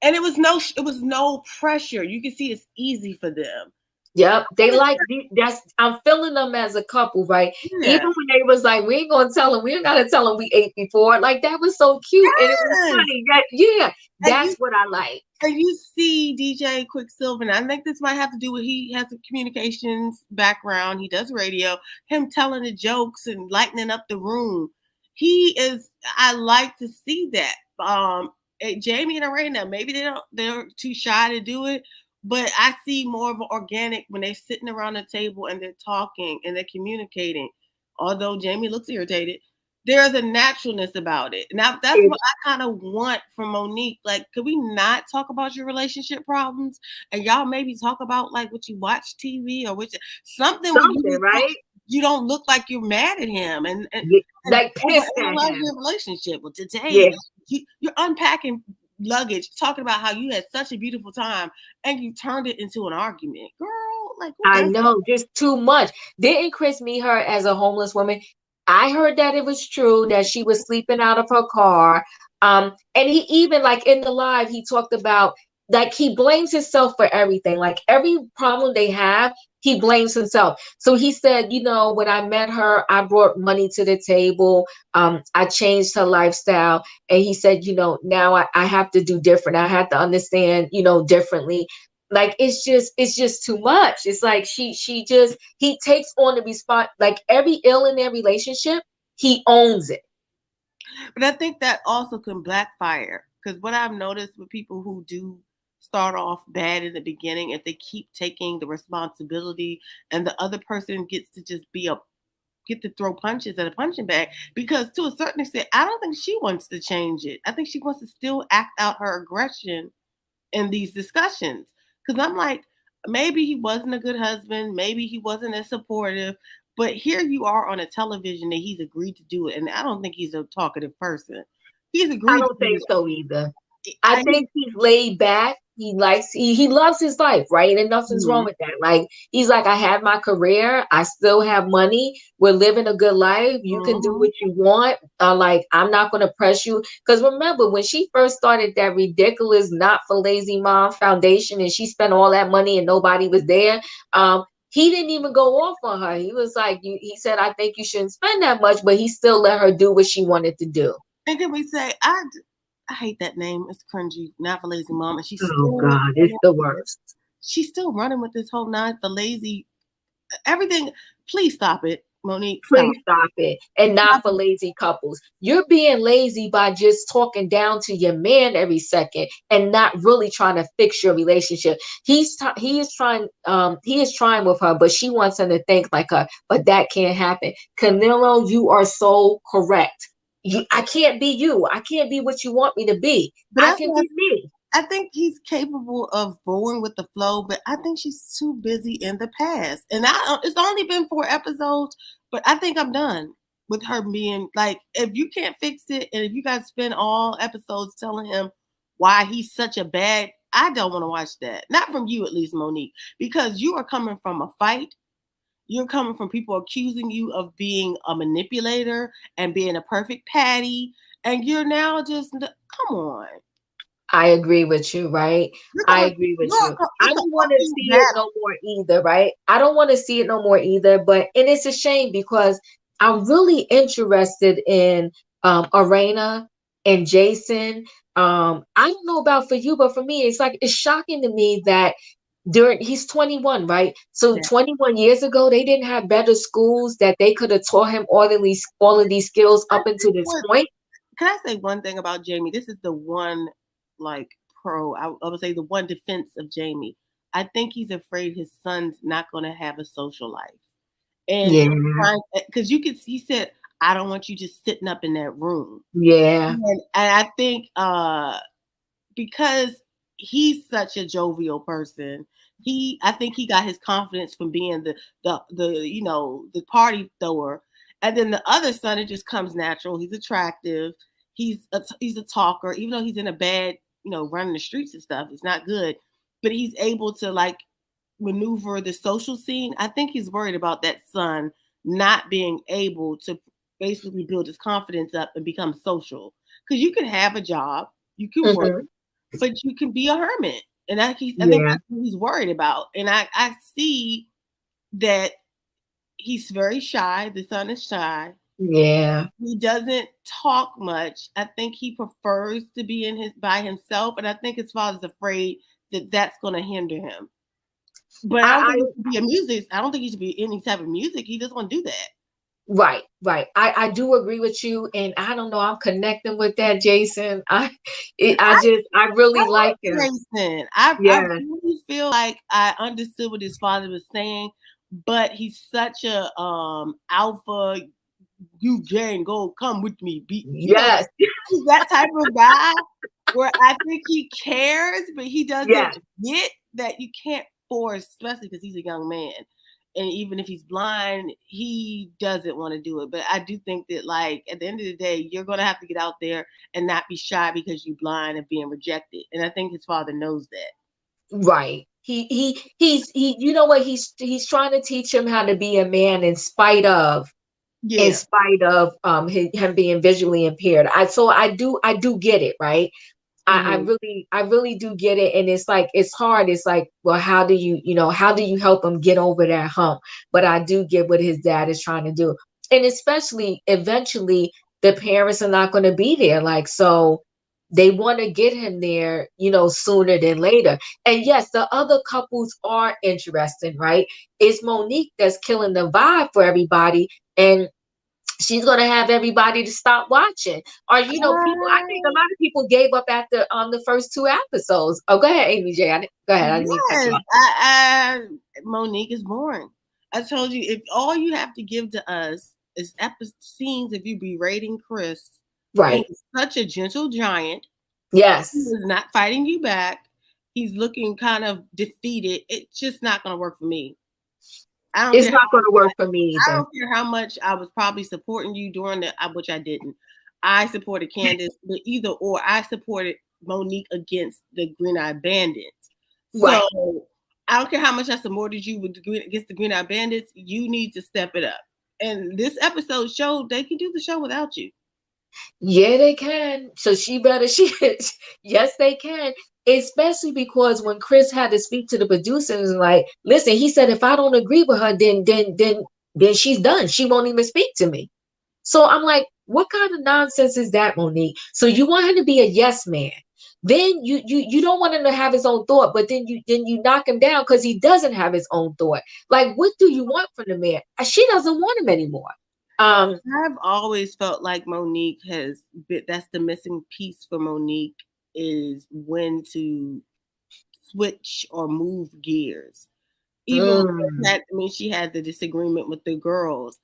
[SPEAKER 3] and it was no pressure. You can see it's easy for them.
[SPEAKER 2] Yep. That's I'm feeling them as a couple, right?
[SPEAKER 3] Yeah.
[SPEAKER 2] Even when they was like, we ain't gonna tell them, we ain't gotta tell them we ate before. Like that was so cute. And it was
[SPEAKER 3] Yes.
[SPEAKER 2] funny. Yeah,
[SPEAKER 3] And you
[SPEAKER 2] that's what I like.
[SPEAKER 3] and you see DJ Quicksilver, and I think this might have to do with he has a communications background. He does radio. Him telling the jokes and lightening up the room. He is. I like to see that. Jamie and Arena, maybe they're too shy to do it, but I see more of an organic when they're sitting around the table and they're talking and they're communicating. Although Jamie looks irritated, there's a naturalness about it. Now that's
[SPEAKER 2] It,
[SPEAKER 3] what I kind of want from Monique. Like, could we not talk about your relationship problems and y'all maybe talk about like what you watch TV or which something where
[SPEAKER 2] something, right?
[SPEAKER 3] you don't look like you're mad at him
[SPEAKER 2] Yeah,
[SPEAKER 3] and
[SPEAKER 2] like pissed at
[SPEAKER 3] overanalyze
[SPEAKER 2] him.
[SPEAKER 3] your relationship. Well, today
[SPEAKER 2] Yeah.
[SPEAKER 3] you're unpacking luggage, talking about how you had such a beautiful time and you turned it into an argument. Girl, like who
[SPEAKER 2] I
[SPEAKER 3] does that?
[SPEAKER 2] know, just too much. Didn't Chris meet her as a homeless woman? I heard that it was true that she was sleeping out of her car. And he even like in the live, he talked about like he blames himself for everything. Like every problem they have, he blames himself. So he said, when I met her, I brought money to the table. I changed her lifestyle. And he said, now I have to do different. I have to understand, differently. Like it's just too much. It's like he takes on the response, like every ill in their relationship, he owns it.
[SPEAKER 3] But I think that also can backfire because what I've noticed with people who do start off bad in the beginning, if they keep taking the responsibility and the other person gets to just be a get to throw punches at a punching bag because to a certain extent, I don't think she wants to change it. I think she wants to still act out her aggression in these discussions. Because I'm like, maybe he wasn't a good husband, maybe he wasn't as supportive, but here you are on a television that he's agreed to do it. And I don't think he's a talkative person. He's
[SPEAKER 2] I
[SPEAKER 3] agreed to
[SPEAKER 2] don't
[SPEAKER 3] do
[SPEAKER 2] think so either.
[SPEAKER 3] it.
[SPEAKER 2] I think he's laid back. He loves his life, right? And nothing's wrong
[SPEAKER 3] Mhm.
[SPEAKER 2] with that. Like he's like, I have my career, I still have money, we're living a good life. You can do
[SPEAKER 3] Mhm.
[SPEAKER 2] what you want. Like I'm not gonna press you. Because remember when she first started that ridiculous Not for Lazy Mom Foundation and she spent all that money and nobody was there. He didn't even go off on her. He was like, he said, I think you shouldn't spend that much, but he still let her do what she wanted to do.
[SPEAKER 3] And can we say, I hate that name. It's cringy. Not for lazy mom, and
[SPEAKER 2] Oh God, it's the worst.
[SPEAKER 3] she's still running with this whole not for lazy everything. Please stop it, Monique. Stop.
[SPEAKER 2] Please stop it. And not
[SPEAKER 3] Stop
[SPEAKER 2] for
[SPEAKER 3] it.
[SPEAKER 2] lazy couples. You're being lazy by just talking down to your man every second and not really trying to fix your relationship. He is trying with her, but she wants him to think like her. But that can't happen. Canelo, you are so correct. I can't be you. I can't be what you want me to be.
[SPEAKER 3] But
[SPEAKER 2] I
[SPEAKER 3] that's
[SPEAKER 2] can
[SPEAKER 3] what
[SPEAKER 2] be me.
[SPEAKER 3] I think he's capable of going with the flow, but I think she's too busy in the past. And it's only been 4 episodes, but I think I'm done with her being like, if you can't fix it, and if you guys spend all episodes telling him why he's such a bad, I don't want to watch that. Not from you, at least, Monique, because you are coming from a fight. You're coming from people accusing you of being a manipulator and being a perfect patty, and you're now just come on.
[SPEAKER 2] I agree with you, right?
[SPEAKER 3] You're
[SPEAKER 2] I
[SPEAKER 3] coming.
[SPEAKER 2] agree with you. I
[SPEAKER 3] It's an
[SPEAKER 2] don't want to
[SPEAKER 3] uphill
[SPEAKER 2] see it
[SPEAKER 3] battle.
[SPEAKER 2] no more either, right? I don't want to see it no more either. But and it's a shame because I'm really interested in Arena and Jason. I don't know about for you, but for me, it's like it's shocking to me that during he's 21, right? So
[SPEAKER 3] Yeah.
[SPEAKER 2] 21 years ago, they didn't have better schools that they could have taught him all of these skills
[SPEAKER 3] I
[SPEAKER 2] up until
[SPEAKER 3] think
[SPEAKER 2] this
[SPEAKER 3] what
[SPEAKER 2] point.
[SPEAKER 3] can I say one thing about Jamie? This is the one like I would say the one defense of Jamie. I think he's afraid his son's not going to have a social life, and
[SPEAKER 2] Yeah,
[SPEAKER 3] because you could, he said, "I don't want you just sitting up in that room,"
[SPEAKER 2] yeah,
[SPEAKER 3] and I think because he's such a jovial person. I think he got his confidence from being the the party thrower, and then the other son it just comes natural. He's attractive. He's a talker, even though he's in a bad running the streets and stuff. It's not good, but he's able to like maneuver the social scene. I think he's worried about that son not being able to basically build his confidence up and become social because you can have a job, you can work,
[SPEAKER 2] hmm,
[SPEAKER 3] but you can be a hermit. And I think
[SPEAKER 2] yeah.
[SPEAKER 3] that's what he's worried about. And I see that he's very shy. The son is shy.
[SPEAKER 2] Yeah,
[SPEAKER 3] He doesn't talk much. I think he prefers to be in his by himself. And I think his father's afraid that that's going to hinder him. But I don't
[SPEAKER 2] I
[SPEAKER 3] think he should be a music. I don't think he should be any type of music. He doesn't want to do that.
[SPEAKER 2] right, right. I do agree with you, and I don't know. I'm connecting with that, Jason. I
[SPEAKER 3] I
[SPEAKER 2] really like
[SPEAKER 3] like
[SPEAKER 2] him.
[SPEAKER 3] Jason. I
[SPEAKER 2] Yeah,
[SPEAKER 3] really feel like I understood what his father was saying, but he's such a alpha. You can go, come with me.
[SPEAKER 2] yes,
[SPEAKER 3] He's that type of guy where I think he cares, but he doesn't
[SPEAKER 2] yes.
[SPEAKER 3] get that you can't force, especially because he's a young man. And even if he's blind, he doesn't want to do it. But I do think that, like, at the end of the day, you're going to have to get out there and not be shy because you're blind and being rejected. And I think his father knows that.
[SPEAKER 2] Right. He. You know what? He's trying to teach him how to be a man in
[SPEAKER 3] Yeah.
[SPEAKER 2] spite of him being visually impaired. I do get it, right?
[SPEAKER 3] Hmm.
[SPEAKER 2] I really do get it. And it's like, it's hard. It's like, well, how do you help him get over that hump? But I do get what his dad is trying to do. And especially eventually the parents are not going to be there. Like, so they want to get him there, sooner than later. And yes, the other couples are interesting, right? It's Monique that's killing the vibe for everybody. And she's gonna have everybody to stop watching. Or people. I think a lot of people gave up after the first two episodes. Oh, go ahead, Amy J. Go ahead. I didn't mean to cut you
[SPEAKER 3] Yes,
[SPEAKER 2] off.
[SPEAKER 3] Monique is boring. I told you, if all you have to give to us is scenes of you berating Chris,
[SPEAKER 2] Right.
[SPEAKER 3] he's such a gentle giant. He
[SPEAKER 2] Yes.
[SPEAKER 3] is not fighting you back. He's looking kind of defeated. It's just not going to work for me. I don't
[SPEAKER 2] It's
[SPEAKER 3] care.
[SPEAKER 2] not going to work for me
[SPEAKER 3] I
[SPEAKER 2] either.
[SPEAKER 3] don't care how much I was probably supporting you during which I didn't. I supported Candace, but either or, I supported Monique against the Green Eye Bandits.
[SPEAKER 2] Right.
[SPEAKER 3] So I don't care how much I supported you against the Green Eye Bandits. You need to step it up. And this episode showed they can do the show without you.
[SPEAKER 2] Yeah, they can. So she better. Yes, they can. Especially because when Chris had to speak to the producers, like, listen, he said if I don't agree with her, then she's done. She won't even speak to me. So I'm like, what kind of nonsense is that, Monique? So you want him to be a yes man. Then you don't want him to have his own thought, but then you knock him down because he doesn't have his own thought. Like, what do you want from the man? She doesn't want him anymore.
[SPEAKER 3] I've always felt like Monique that's the missing piece for Monique, is when to switch or move gears. Even when she had the disagreement with the girls,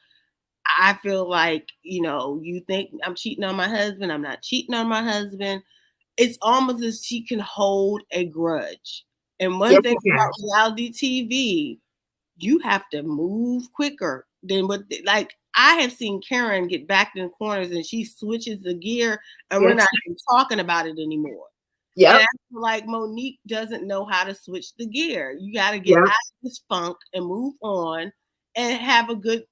[SPEAKER 3] I feel like, you think I'm cheating on my husband. I'm not cheating on my husband. It's almost as she can hold a grudge. And one
[SPEAKER 2] Yes,
[SPEAKER 3] thing about reality TV, you have to move quicker than like I have seen Karen get backed in corners and she switches the gear and we're not even talking about it anymore.
[SPEAKER 2] Yep.
[SPEAKER 3] And I feel like Monique doesn't know how to switch the gear. You got to get out of this funk and move on and have a good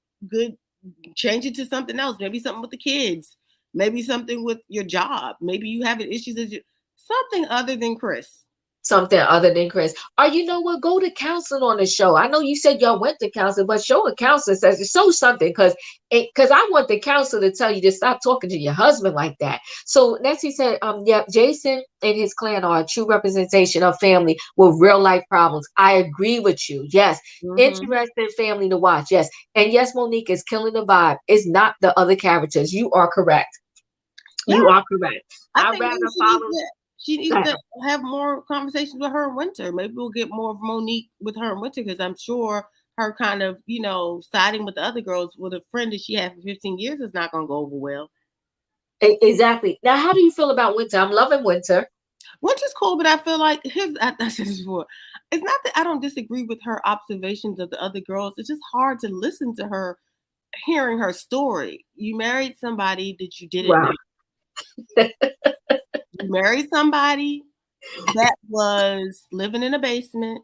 [SPEAKER 3] change it to something else. Maybe something with the kids. Maybe something with your job. Maybe you having issues something other than Chris.
[SPEAKER 2] Something other than Chris. Or you know what? Go to counseling on the show. I know you said y'all went to counseling, but show a counselor says show something because I want the counselor to tell you to stop talking to your husband like that. So Nancy said, Jason and his clan are a true representation of family with real life problems. I agree with you. Yes. Interesting family to watch. Yes. And yes, Monique is killing the vibe. It's not the other characters. You are correct. You are correct. I'd rather follow.
[SPEAKER 3] She needs to have more conversations with her in Winter. Maybe we'll get more of Monique with her in Winter because I'm sure her kind of, siding with the other girls with a friend that she had for 15 years is not going to go over well.
[SPEAKER 2] Exactly. Now, how do you feel about Winter? I'm loving Winter.
[SPEAKER 3] Winter's cool, but I feel like I said this before. It's not that I don't disagree with her observations of the other girls. It's just hard to listen to her, hearing her story. You married somebody that you didn't know. You married somebody that was living in a basement,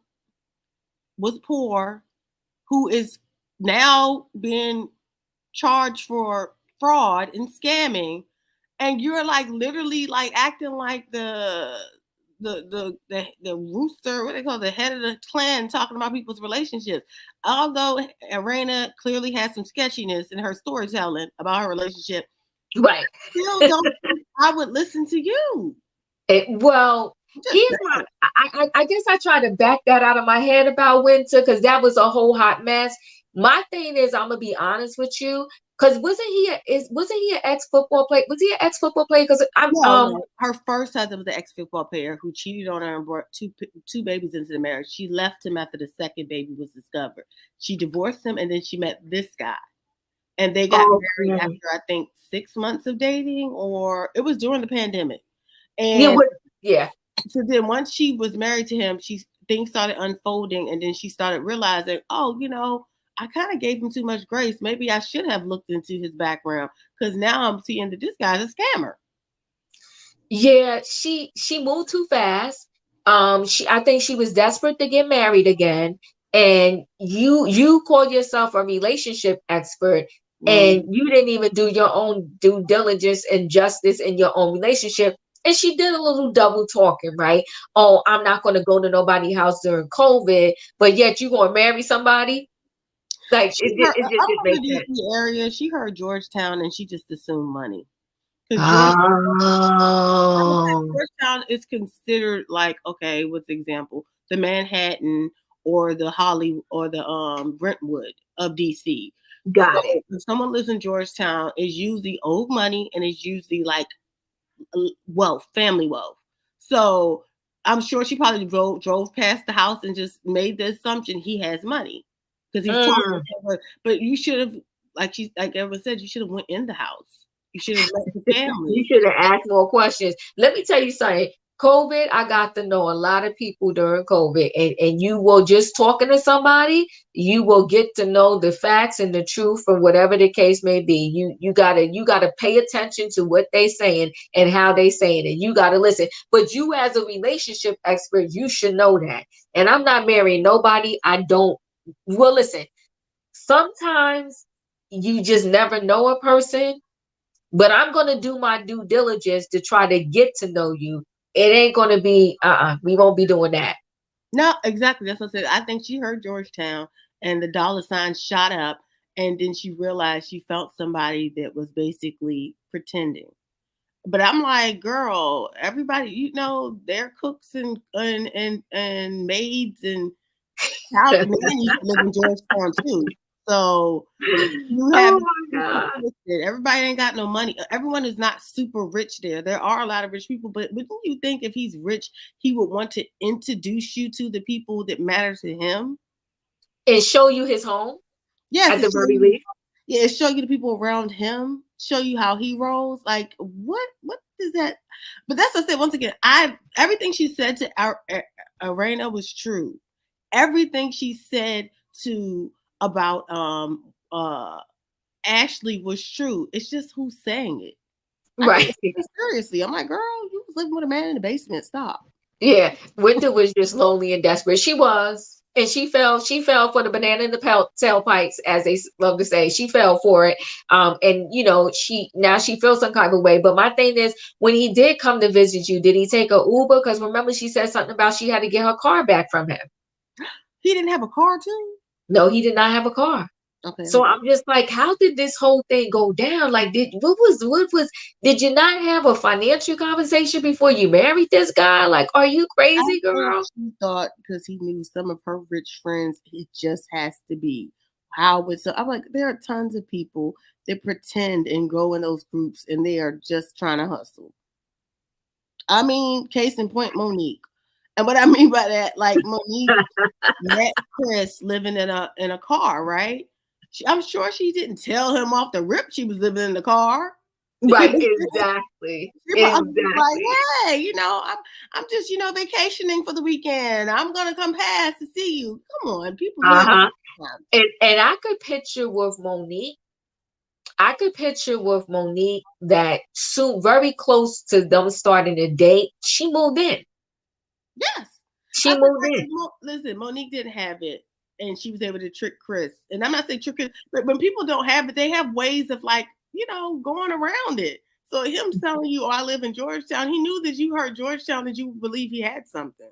[SPEAKER 3] was poor, who is now being charged for fraud and scamming, and you're like literally like acting like the rooster, what they call the head of the clan, talking about people's relationships. Although Arena clearly has some sketchiness in her storytelling about her relationship,
[SPEAKER 2] right?
[SPEAKER 3] Still don't think I would listen to you.
[SPEAKER 2] Well, here's my. I guess I tried to back that out of my head about Winter because that was a whole hot mess. My thing is, I'm gonna be honest with you, because wasn't he an ex-football player? Was he an ex-football player? Because
[SPEAKER 3] her first husband was an ex-football player who cheated on her and brought two babies into the marriage. She left him after the second baby was discovered. She divorced him and then she met this guy. And they got married after, I think, 6 months of dating, or it was during the pandemic. And so then once she was married to him, things started unfolding, and then she started realizing, I kind of gave him too much grace. Maybe I should have looked into his background, because now I'm seeing that this guy's a scammer.
[SPEAKER 2] Yeah, she moved too fast. I think she was desperate to get married again. And you call yourself a relationship expert, and you didn't even do your own due diligence and justice in your own relationship. And she did a little double talking, right? Oh, I'm not going to go to nobody's house during COVID, but yet you going to marry somebody? Like it just makes sense.
[SPEAKER 3] The area, she heard Georgetown, and she just assumed money.
[SPEAKER 2] Because
[SPEAKER 3] Georgetown is considered like, okay, what's the example? The Manhattan or the Hollywood or the Brentwood of DC.
[SPEAKER 2] Got it.
[SPEAKER 3] So if someone lives in Georgetown, it's usually old money and it's usually like wealth, family wealth. So I'm sure she probably drove past the house and just made the assumption he has money because he's talking
[SPEAKER 2] Mm.
[SPEAKER 3] to her. But you should have, like Ever said, you should have went in the house. You should have met the
[SPEAKER 2] You
[SPEAKER 3] family.
[SPEAKER 2] should have asked more questions. Let me tell you something. COVID, I got to know a lot of people during COVID, and you will just talking to somebody, you will get to know the facts and the truth from whatever the case may be. You gotta pay attention to what they saying and how they saying it. You gotta listen. But you as a relationship expert, you should know that. And I'm not marrying nobody. I don't. Well, listen. Sometimes you just never know a person, but I'm gonna do my due diligence to try to get to know you. It ain't gonna be we won't be doing that.
[SPEAKER 3] No, exactly. That's what I said. I think she heard Georgetown and the dollar sign shot up, and then she realized she felt somebody that was basically pretending. But I'm like, girl, everybody, they're cooks and maids and house nannies live in Georgetown too. So you have
[SPEAKER 2] Oh my
[SPEAKER 3] people
[SPEAKER 2] god.
[SPEAKER 3] twisted. Everybody ain't got no money. Everyone is not super rich there. There are a lot of rich people, but wouldn't you think if he's rich, he would want to introduce you to the people that matter to him?
[SPEAKER 2] And show you his home
[SPEAKER 3] Yes,
[SPEAKER 2] at
[SPEAKER 3] it
[SPEAKER 2] the
[SPEAKER 3] show
[SPEAKER 2] very
[SPEAKER 3] you.
[SPEAKER 2] least.
[SPEAKER 3] Yeah, it show you the people around him. Show you how he rolls. Like what does that? But that's what I said. Once again, everything she said to our Arena was true. Everything she said to about Ashley was true. It's just who's saying it. I take
[SPEAKER 2] Right.
[SPEAKER 3] it seriously. I'm like, girl, you was living with a man in the basement. Stop.
[SPEAKER 2] Yeah. Winter was just lonely and desperate. She was. And she fell for the banana in the tailpipes, as they love to say. She fell for it. And she feels some kind of way. But my thing is, when he did come to visit you, did he take a Uber? Because remember, she said something about she had to get her car back from him.
[SPEAKER 3] He didn't have a car too.
[SPEAKER 2] No, he did not have a car.
[SPEAKER 3] Okay,
[SPEAKER 2] So I'm just like, how did this whole thing go down? Like, did you not have a financial conversation before you married this guy? Like, are you
[SPEAKER 3] I
[SPEAKER 2] crazy,
[SPEAKER 3] think
[SPEAKER 2] girl?
[SPEAKER 3] she thought because he knew some of her rich friends, it just has to be how would so. I'm like, there are tons of people that pretend and go in those groups and they are just trying to hustle. I mean, case in point, Monique. And what I mean by that, like Monique met Chris living in a car, right? I'm sure she didn't tell him off the rip she was living in the car.
[SPEAKER 2] Right, exactly.
[SPEAKER 3] She probably was like,
[SPEAKER 2] Exactly.
[SPEAKER 3] "Hey, I'm just vacationing for the weekend. I'm gonna come past to see you. Come on, people live."
[SPEAKER 2] Uh-huh. And I could picture with Monique, that soon, very close to them starting a date, she moved in.
[SPEAKER 3] Yes, I
[SPEAKER 2] She
[SPEAKER 3] feel
[SPEAKER 2] moved
[SPEAKER 3] like
[SPEAKER 2] in.
[SPEAKER 3] listen, Monique didn't have it, and she was able to trick Chris. And I'm not saying trick Chris, but when people don't have it, they have ways of going around it. So him telling you, "Oh, I live in Georgetown," he knew that you heard Georgetown, that you would believe he had something.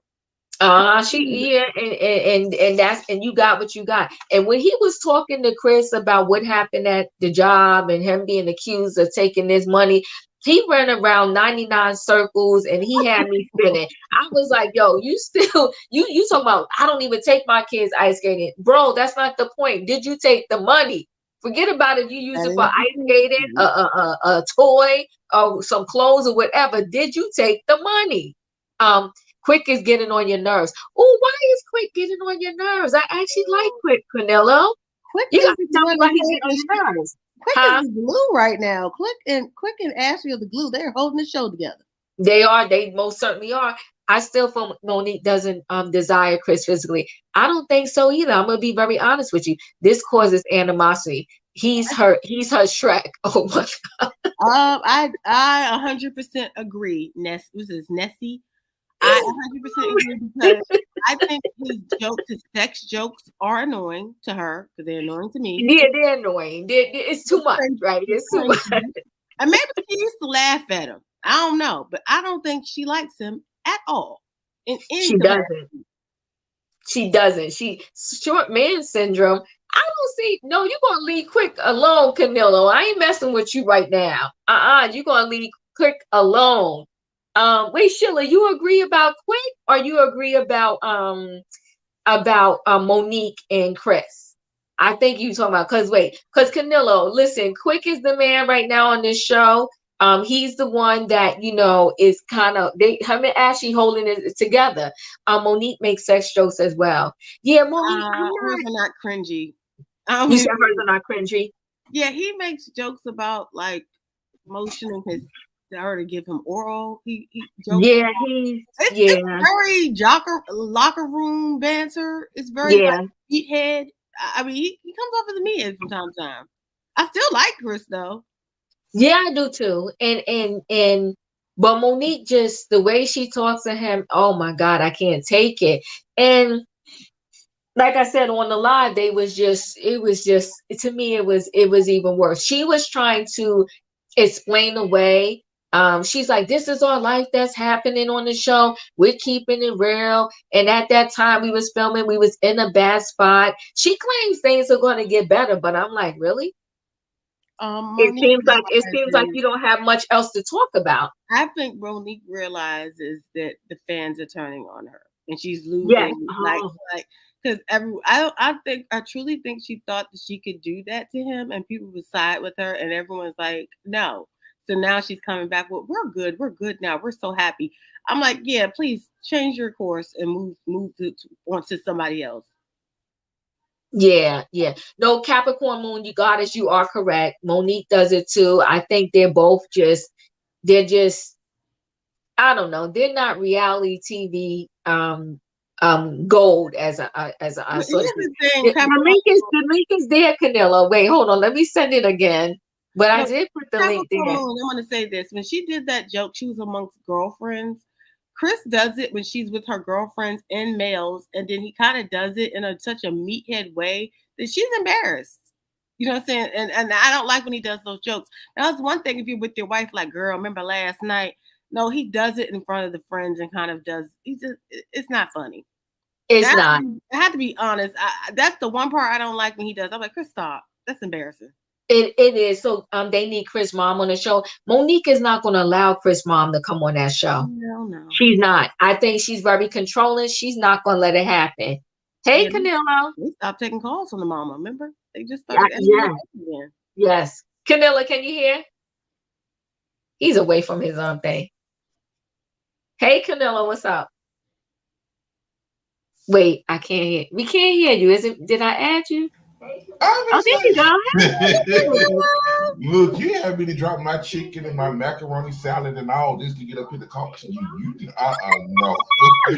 [SPEAKER 2] Yeah, and you got what you got. And when he was talking to Chris about what happened at the job and him being accused of taking this money, he ran around 99 circles and he had me spinning. I was like, yo, you still you talking about I don't even take my kids ice skating. Bro, that's not the point. Did you take the money? Forget about if you use
[SPEAKER 3] That
[SPEAKER 2] it for
[SPEAKER 3] is the
[SPEAKER 2] ice skating,
[SPEAKER 3] truth.
[SPEAKER 2] a toy, or some clothes or whatever. Did you take the money? Quick is getting on your nerves. Oh, why is Quick getting on your nerves? I actually like Quick, Canelo.
[SPEAKER 3] Quick
[SPEAKER 2] You
[SPEAKER 3] is
[SPEAKER 2] got to tell me why
[SPEAKER 3] running
[SPEAKER 2] he's
[SPEAKER 3] away
[SPEAKER 2] getting on
[SPEAKER 3] and
[SPEAKER 2] your nerves.
[SPEAKER 3] Quick is
[SPEAKER 2] Huh?
[SPEAKER 3] the glue right now. Quick and Ashley are the glue. They're holding the show together.
[SPEAKER 2] They are. They most certainly are. I still feel Monique doesn't desire Chris physically. I don't think so either. I'm gonna be very honest with you. This causes animosity. He's her Shrek. Oh my
[SPEAKER 3] I 100% agree. This is Nessie. I 100% agree because I think his sex jokes are annoying to her because they're annoying to me.
[SPEAKER 2] Yeah, they're annoying. It's too
[SPEAKER 3] It's
[SPEAKER 2] much,
[SPEAKER 3] crazy.
[SPEAKER 2] right?
[SPEAKER 3] It's
[SPEAKER 2] It's too much.
[SPEAKER 3] crazy. And maybe she used to laugh at him. I don't know, but I don't think she likes him at all in any
[SPEAKER 2] She
[SPEAKER 3] capacity.
[SPEAKER 2] doesn't. She doesn't. She short man syndrome. I don't see. No, you're gonna leave Quick alone, Canelo. I ain't messing with you right now. You're gonna leave Quick alone. Wait, Sheila, you agree about Quick, or you agree about Monique and Chris? I think you talking about because Canelo, listen, Quick is the man right now on this show. He's the one that is kind of him and Ashley holding it together. Monique makes sex jokes as well. Yeah, Monique, I'm
[SPEAKER 3] Hers
[SPEAKER 2] not.
[SPEAKER 3] are not cringy. I
[SPEAKER 2] You
[SPEAKER 3] mean,
[SPEAKER 2] said hers are not cringy.
[SPEAKER 3] yeah, he makes jokes about like motioning her to give him oral. He jokes.
[SPEAKER 2] Yeah,
[SPEAKER 3] It's very locker room banter. It's very like
[SPEAKER 2] yeah,
[SPEAKER 3] meathead. I mean, he comes off as a meathead from time to time. I still like Chris though.
[SPEAKER 2] yeah, I do too. But Monique, just the way she talks to him, oh my God, I can't take it. And like I said on the live, it was just to me it was even worse. She was trying to explain away. She's like, this is our life that's happening on the show. We're keeping it real. And at that time we was filming, we was in a bad spot. She claims things are going to get better, but I'm like, really? It
[SPEAKER 3] Monique
[SPEAKER 2] seems like
[SPEAKER 3] realizes.
[SPEAKER 2] you don't have much else to talk about.
[SPEAKER 3] I think Monique realizes that the fans are turning on her, and she's
[SPEAKER 2] Yes.
[SPEAKER 3] losing
[SPEAKER 2] Oh,
[SPEAKER 3] like because I truly think she thought that she could do that to him, and people would side with her, and everyone's like, no. So now she's coming back. Well, we're good now. We're so happy. I'm like, yeah, please change your course and move on to somebody else.
[SPEAKER 2] yeah, yeah. No, Capricorn Moon, you goddess, you are correct. Monique does it too. I think they're just, I don't know, they're not reality TV gold as so to
[SPEAKER 3] Here's
[SPEAKER 2] speak.
[SPEAKER 3] the thing,
[SPEAKER 2] The link is there, Canilla. Wait, hold on, let me send it again. But I
[SPEAKER 3] no,
[SPEAKER 2] did put the link
[SPEAKER 3] Capricorn
[SPEAKER 2] there.
[SPEAKER 3] Moon, I'm going to say this. When she did that joke, she was amongst girlfriends. Chris does it when she's with her girlfriends and males, and then he kind of does it in such a meathead way that she's embarrassed. You know what I'm saying? And I don't like when he does those jokes. Now, that's one thing if you're with your wife, like, girl, remember last night? No, he does it in front of the friends and kind of does. It's not funny.
[SPEAKER 2] It's not.
[SPEAKER 3] I have to be honest. That's the one part I don't like when he does. I'm like, Chris, stop. That's embarrassing.
[SPEAKER 2] It is. So they need Chris Mom on the show. Monique is not going to allow Chris Mom to come on that show.
[SPEAKER 3] No, no.
[SPEAKER 2] She's not. I think she's very controlling. She's not going to let it happen. Hey,
[SPEAKER 3] Yeah,
[SPEAKER 2] Canelo.
[SPEAKER 3] they stopped taking calls from the mama. Remember? They just started
[SPEAKER 2] Yeah.
[SPEAKER 3] again.
[SPEAKER 2] Yes. Canelo, can you hear? He's away from his own thing. Hey, Canelo, what's up? Wait, I can't hear. We can't hear you. Did I add you? Oh, there you go.
[SPEAKER 4] Look, you had me to drop my chicken and my macaroni salad and all this to get up here to talk to you. You did, no.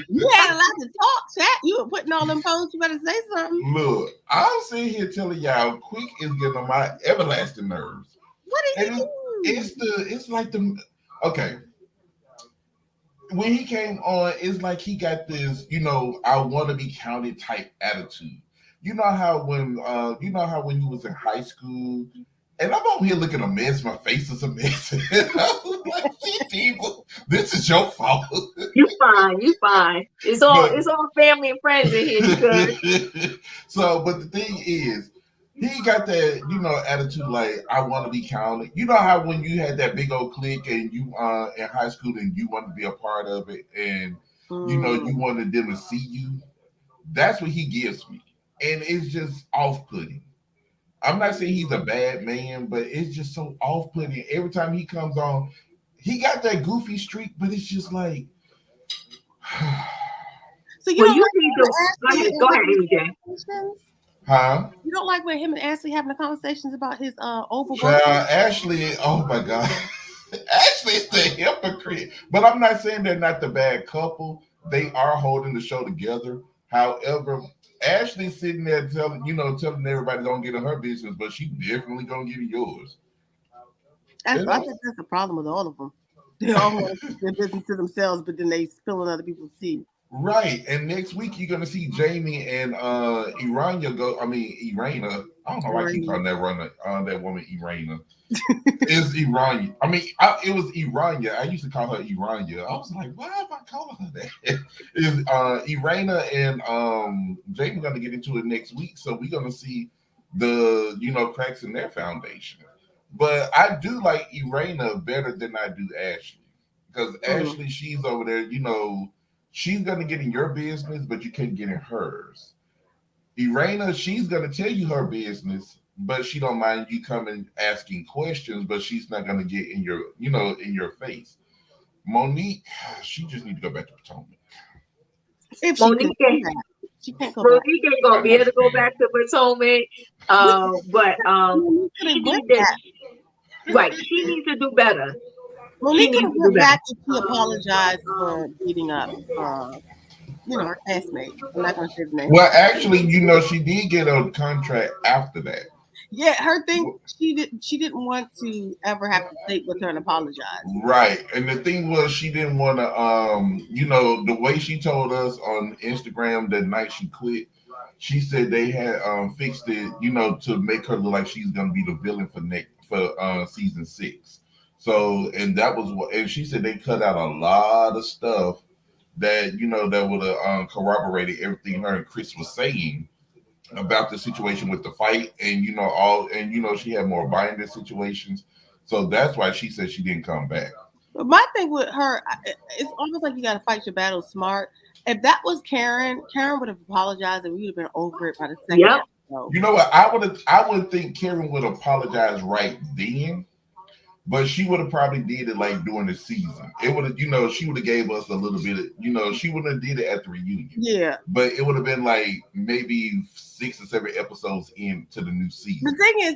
[SPEAKER 3] You had a lot to talk, chat. You were putting all them posts. You better say something.
[SPEAKER 4] Look, I'm sitting here telling y'all, Quick is getting on my everlasting nerves.
[SPEAKER 3] What did he do?
[SPEAKER 4] It's like the okay. When he came on, it's like he got this, I want to be counted type attitude. You know how when you was in high school, and I'm over here looking a mess, my face is a mess. I was like, people, this is your fault.
[SPEAKER 2] You fine. It's all family and friends in here. You good?
[SPEAKER 4] So, but the thing is, he got that, attitude like I want to be counted. You know how when you had that big old clique and you in high school and you wanted to be a part of it and you wanted them to see you. That's what he gives me. And it's just off-putting. I'm not saying he's a bad man, but it's just so off-putting. Every time he comes on, he got that goofy streak, but it's just like.
[SPEAKER 3] So you don't
[SPEAKER 2] go ahead, AJ.
[SPEAKER 4] Huh?
[SPEAKER 3] You don't like when him and Ashley having the conversations about his oval?
[SPEAKER 4] Ashley, oh my God. Ashley's the hypocrite. But I'm not saying they're not the bad couple. They are holding the show together. However, Ashley's sitting there telling everybody don't get in her business, but she definitely gonna get in yours.
[SPEAKER 3] I think that's the problem with all of them. They all want to keep their business to themselves, but then they spill in other people's tea.
[SPEAKER 4] Right. And next week you're gonna see Jamie and Irania go. I mean Irina. I don't know why I keep calling that woman Irina. It's Irania. I mean, it was Irania. I used to call her Irania. I was like, why am I calling her that? Is Irina and Jamie gonna get into it next week? So we're gonna see the cracks in their foundation. But I do like Irina better than I do Ashley because Ashley, she's over there. She's gonna get in your business, but you can't get in hers. Irena, she's gonna tell you her business, but she don't mind you coming asking questions, but she's not gonna get in your, in your face. Monique, she just need to go back to Potomac.
[SPEAKER 3] If she can
[SPEAKER 2] Monique
[SPEAKER 3] go
[SPEAKER 2] ain't,
[SPEAKER 3] back, she can't go back.
[SPEAKER 2] Monique ain't gonna
[SPEAKER 4] I
[SPEAKER 2] be
[SPEAKER 4] know
[SPEAKER 2] able to
[SPEAKER 4] she
[SPEAKER 2] go
[SPEAKER 4] can.
[SPEAKER 2] back to Potomac. But
[SPEAKER 3] Monique could
[SPEAKER 2] she
[SPEAKER 3] have went
[SPEAKER 2] needs to,
[SPEAKER 3] back.
[SPEAKER 2] right. She needs to do better. She
[SPEAKER 3] Monique could
[SPEAKER 2] needs
[SPEAKER 3] have
[SPEAKER 2] to do
[SPEAKER 3] went
[SPEAKER 2] better.
[SPEAKER 3] back if she apologized for beating up, her classmate. I'm not gonna say the name.
[SPEAKER 4] Well, actually, she did get a contract after that.
[SPEAKER 3] Yeah, her thing. She didn't want to ever have to sit with her and apologize.
[SPEAKER 4] Right. And the thing was she didn't want to the way she told us on Instagram that night she quit, she said they had fixed it, to make her look like she's gonna be the villain for season 6. So and that was what and she said they cut out a lot of stuff that that would have corroborated everything her and Chris was saying about the situation with the fight, and she had more binding situations, so that's why she said she didn't come back.
[SPEAKER 3] But my thing with her, it's almost like you got to fight your battle smart. If that was Karen would have apologized and we would have been over it by the second
[SPEAKER 2] Yep.
[SPEAKER 3] episode.
[SPEAKER 4] You know what? I would think Karen would apologize right then, but she would have probably did it like during the season. It would have, she would have gave us a little bit of, she wouldn't have did it at the reunion.
[SPEAKER 3] Yeah.
[SPEAKER 4] But it would have been like maybe 6 or 7 episodes into the new season.
[SPEAKER 3] The thing is,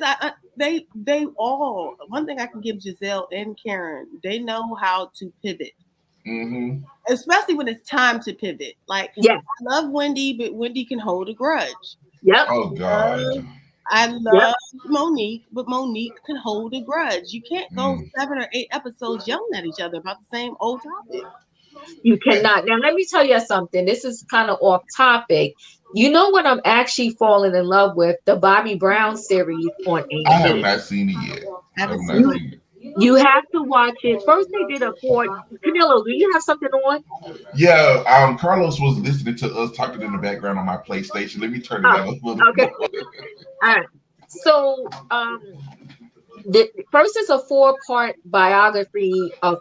[SPEAKER 3] they all, one thing I can give Giselle and Karen, they know how to pivot.
[SPEAKER 4] Mm-hmm.
[SPEAKER 3] Especially when it's time to pivot. Like,
[SPEAKER 2] Yeah.
[SPEAKER 3] I love Wendy, but Wendy can hold a grudge.
[SPEAKER 2] Yep.
[SPEAKER 4] Oh God.
[SPEAKER 3] I love Monique, but Monique can hold a grudge. You can't go 7 or 8 episodes yelling at each other about the same old topic.
[SPEAKER 2] You cannot. Now, let me tell you something. This is kind of off topic. You know what I'm actually falling in love with? The Bobby Brown series on
[SPEAKER 4] I have
[SPEAKER 2] AMC.
[SPEAKER 4] not seen it yet. I have not
[SPEAKER 3] seen
[SPEAKER 4] seen it.
[SPEAKER 2] You have to watch it. First, they did a 4. Canelo, do you have something on?
[SPEAKER 4] Yeah, Carlos was listening to us talking in the background on my PlayStation. Let me turn it down a little
[SPEAKER 2] Okay.
[SPEAKER 4] more.
[SPEAKER 2] All right. So, first is a 4-part biography of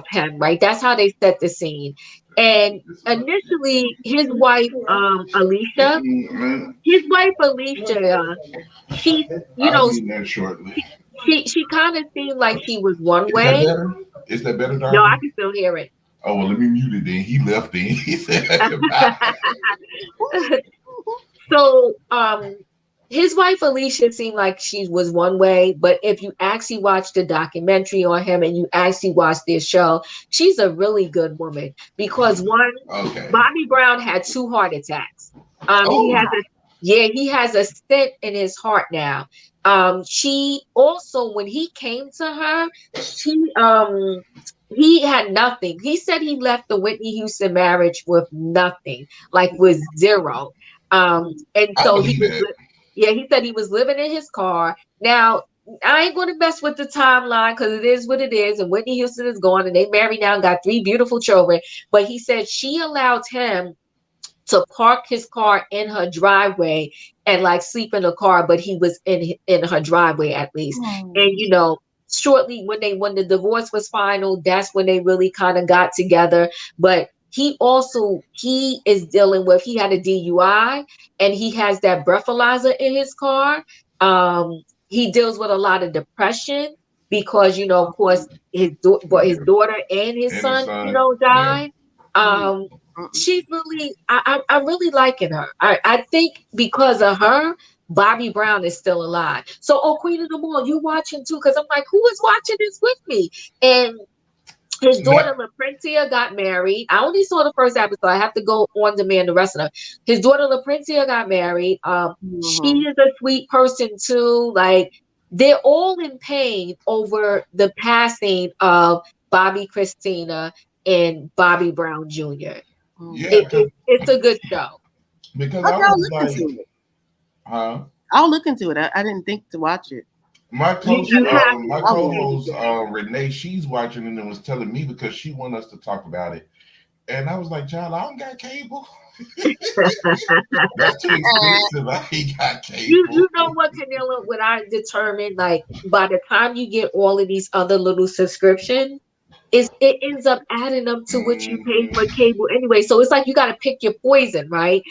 [SPEAKER 2] him, right? That's how they set the scene. And initially, his wife, Alicia, she,
[SPEAKER 4] I'll be there shortly.
[SPEAKER 2] she kind of seemed like she was one
[SPEAKER 4] Is that
[SPEAKER 2] way.
[SPEAKER 4] better? Is that better, darling?
[SPEAKER 2] No, I can still hear it.
[SPEAKER 4] Oh, well, let me mute it then. He left then. He said bye.
[SPEAKER 2] So, his wife Alicia seemed like she was one way, but if you actually watch the documentary on him and you actually watch this show, she's a really good woman because Bobby Brown had 2 heart attacks. He has a stent in his heart now. She also, when he came to her, he had nothing. He said he left the Whitney Houston marriage with nothing, like with 0. And so he said he was living in his car. Now, I ain't going to mess with the timeline because it is what it is. And Whitney Houston is gone and they married now and got 3 beautiful children. But he said she allowed him to park his car in her driveway and like sleep in the car, but he was in her driveway at least. And shortly when the divorce was final, that's when they really kind of got together. But he is dealing with, he had a DUI and he has that breathalyzer in his car. He deals with a lot of depression because, of course, his daughter and his son, died. Yeah. She's really, I'm really liking her. I think because of her, Bobby Brown is still alive. So, Queen of the Mall, you watching too? Because I'm like, who is watching this with me? And his daughter LaPrincia got married. I only saw the first episode. I have to go on demand the rest of them. His daughter LaPrincia got married. She is a sweet person too. Like, they're all in pain over the passing of Bobby Christina and Bobby Brown Jr.
[SPEAKER 4] Yeah,
[SPEAKER 2] it's a good show.
[SPEAKER 4] Because I was like,
[SPEAKER 3] I'll look into it. I didn't think to watch it.
[SPEAKER 4] My co-host Renee, she's watching and was telling me because she wanted us to talk about it, and I was like, "Child, I don't got cable. That's too expensive. I ain't got cable."
[SPEAKER 2] You know what, Canelo? What I determined, like by the time you get all of these other little subscriptions, it ends up adding up to what you pay
[SPEAKER 4] Mhm.
[SPEAKER 2] for cable anyway. So it's like you got to pick your poison, right?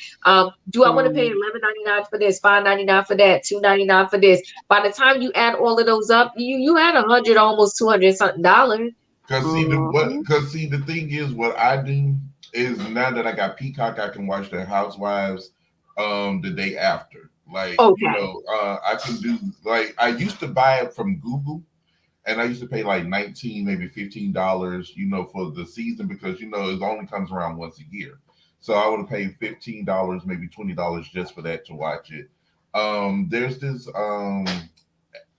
[SPEAKER 2] Do I want to pay
[SPEAKER 3] Mm.
[SPEAKER 2] $11.99 for this, $5.99 for that, $2.99 for this? By the time you add all of those up, you had 100, almost 200 something dollars.
[SPEAKER 3] Mhm.
[SPEAKER 4] Cause see the thing is what I do is now that I got Peacock, I can watch the Housewives the day after. Like,
[SPEAKER 2] Okay.
[SPEAKER 4] I can do like I used to buy it from Google and I used to pay like 19, maybe $15, for the season because it only comes around once a year. So I would have paid $15, maybe $20 just for that to watch it. There's this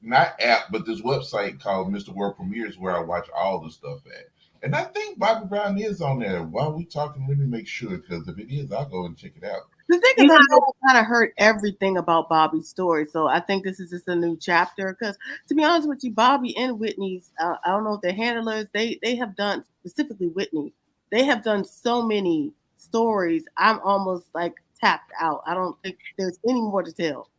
[SPEAKER 4] not app, but this website called Mr. World Premieres where I watch all the stuff at. And I think Bobby Brown is on there. While we talking, let me make sure because if it is, I'll go and check it out.
[SPEAKER 3] The thing is,
[SPEAKER 2] You
[SPEAKER 3] I
[SPEAKER 2] know,
[SPEAKER 3] know I kind of heard everything about Bobby's story, so I think this is just a new chapter. Because to be honest with you, Bobby and Whitney's, I don't know if they're handlers. They have done specifically Whitney. They have done so many stories. I'm almost like tapped out. I don't think there's any more to tell.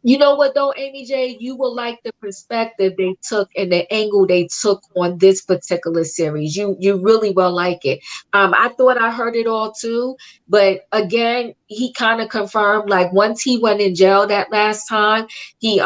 [SPEAKER 2] You know what though, Amy J, you will like the perspective they took and the angle they took on this particular series. You really will like it. I thought I heard it all too, but again, he kind of confirmed like once he went in jail that last time, he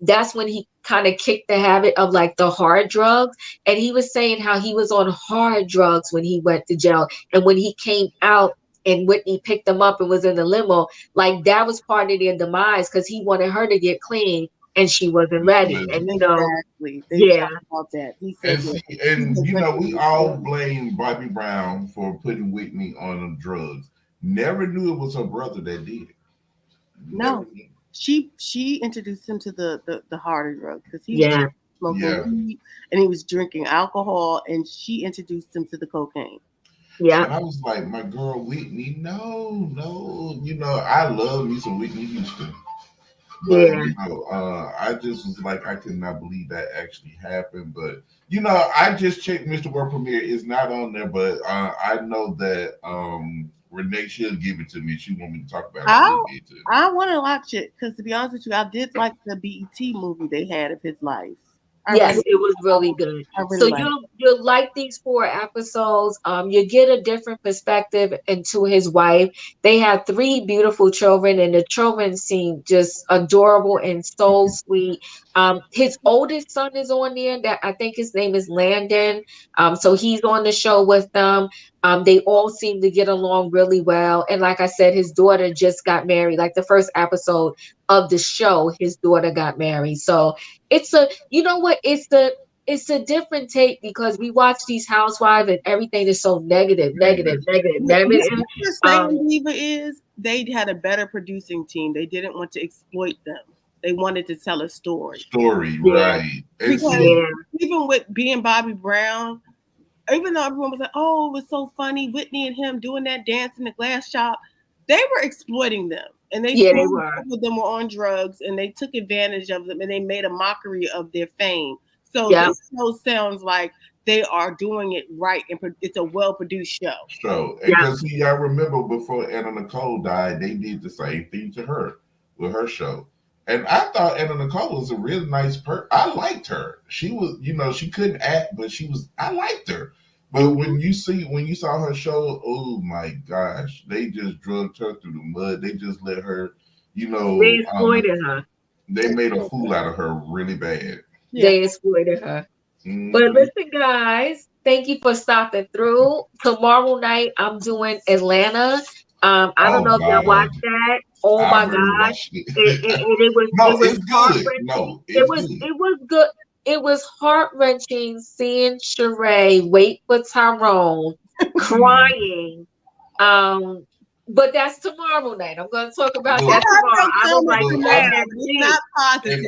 [SPEAKER 2] that's when he kind of kicked the habit of like the hard drugs. And he was saying how he was on hard drugs when he went to jail. And when he came out and Whitney picked him up and was in the limo, like that was part of their demise because he wanted her to get clean and she wasn't ready. And
[SPEAKER 3] Exactly. They
[SPEAKER 2] yeah,
[SPEAKER 3] talked about that. He said
[SPEAKER 4] And
[SPEAKER 3] that.
[SPEAKER 4] see,
[SPEAKER 3] He
[SPEAKER 4] and
[SPEAKER 3] had went
[SPEAKER 4] we
[SPEAKER 3] through
[SPEAKER 4] all
[SPEAKER 3] it.
[SPEAKER 4] blame Bobby Brown for putting Whitney on the drugs. Never knew it was her brother that did it. Never
[SPEAKER 3] No,
[SPEAKER 4] knew.
[SPEAKER 3] she introduced him to the harder drugs because he was
[SPEAKER 2] yeah,
[SPEAKER 3] smoking
[SPEAKER 4] Yeah.
[SPEAKER 3] weed and he was drinking alcohol, and she introduced him to the cocaine.
[SPEAKER 2] yeah,
[SPEAKER 4] And I was like, my girl Whitney, no, no. I love me some Whitney Houston. But
[SPEAKER 2] yeah.
[SPEAKER 4] I just was like, I could not believe that actually happened. But I just checked Mr. World Premiere. It's not on there, but I know that Renee she'll give it to me. She want me to talk about it a
[SPEAKER 3] I
[SPEAKER 4] little bit too.
[SPEAKER 3] I want to watch it because to be honest with you, I did like the BET movie they had of his life. I
[SPEAKER 2] Yes,
[SPEAKER 3] really,
[SPEAKER 2] it was really good.
[SPEAKER 3] I
[SPEAKER 2] So
[SPEAKER 3] really like.
[SPEAKER 2] you'll like these 4 episodes. You get a different perspective into his wife. They have 3 beautiful children, and the children seem just adorable and so sweet. His oldest son is on there. That I think his name is Landon. So he's on the show with them. They all seem to get along really well. And like I said, his daughter just got married. Like the first episode of the show, his daughter got married. So it's a you know what it's a different take because we watch these housewives and everything is so negative, negative,
[SPEAKER 4] Negative
[SPEAKER 2] negative,
[SPEAKER 3] You see
[SPEAKER 2] negative.
[SPEAKER 3] what the
[SPEAKER 2] Um,
[SPEAKER 3] saying, Diva, is they had a better producing team. They didn't want to exploit them. They wanted to tell a story.
[SPEAKER 4] story,
[SPEAKER 2] yeah,
[SPEAKER 4] right? And
[SPEAKER 3] Because
[SPEAKER 4] see,
[SPEAKER 2] yeah,
[SPEAKER 3] even with being Bobby Brown, even though everyone was like, "Oh, it was so funny," Whitney and him doing that dance in the glass shop, they were exploiting them, and they
[SPEAKER 2] yeah,
[SPEAKER 3] saw
[SPEAKER 2] they were.
[SPEAKER 3] both of them were on drugs, and they took advantage of them, and they made a mockery of their fame. So
[SPEAKER 2] Yeah,
[SPEAKER 3] this show sounds like they are doing it right, and it's a well produced show.
[SPEAKER 4] so and
[SPEAKER 2] yeah,
[SPEAKER 4] because see, I remember before Anna Nicole died, they did the same thing to her with her show. And I thought Anna Nicole was a really nice person. I liked her. She was, she couldn't act, but she was. I liked her. But
[SPEAKER 3] Mhm.
[SPEAKER 4] when you saw her show, oh my gosh, they just drugged her through the mud. They just let her, you
[SPEAKER 2] they
[SPEAKER 4] know, um,
[SPEAKER 2] exploited her.
[SPEAKER 4] they made a fool out of her really bad.
[SPEAKER 3] Yeah.
[SPEAKER 2] They exploited her. But
[SPEAKER 4] Hmm.
[SPEAKER 2] listen, guys, thank you for stopping through. Tomorrow night, I'm doing Atlanta. I don't
[SPEAKER 4] Oh
[SPEAKER 2] know if y'all
[SPEAKER 4] God,
[SPEAKER 2] watched that. Oh
[SPEAKER 4] I
[SPEAKER 2] my
[SPEAKER 4] already
[SPEAKER 2] gosh,
[SPEAKER 4] watched it.
[SPEAKER 2] it
[SPEAKER 4] No,
[SPEAKER 2] was
[SPEAKER 4] it's
[SPEAKER 2] heart
[SPEAKER 4] good.
[SPEAKER 2] wrenching.
[SPEAKER 4] No, it's good.
[SPEAKER 2] It was good. It was heart wrenching seeing Sheree wait for Tyrone
[SPEAKER 4] Mhm.
[SPEAKER 2] crying. Um, but that's tomorrow night. I'm going to talk about
[SPEAKER 3] I
[SPEAKER 2] that
[SPEAKER 4] Look,
[SPEAKER 3] have
[SPEAKER 2] tomorrow.
[SPEAKER 3] no
[SPEAKER 2] I was
[SPEAKER 3] comment
[SPEAKER 2] like,
[SPEAKER 3] to
[SPEAKER 4] look,
[SPEAKER 2] let
[SPEAKER 3] that,
[SPEAKER 4] I'm
[SPEAKER 2] them
[SPEAKER 3] but it's
[SPEAKER 2] see.
[SPEAKER 3] not positive.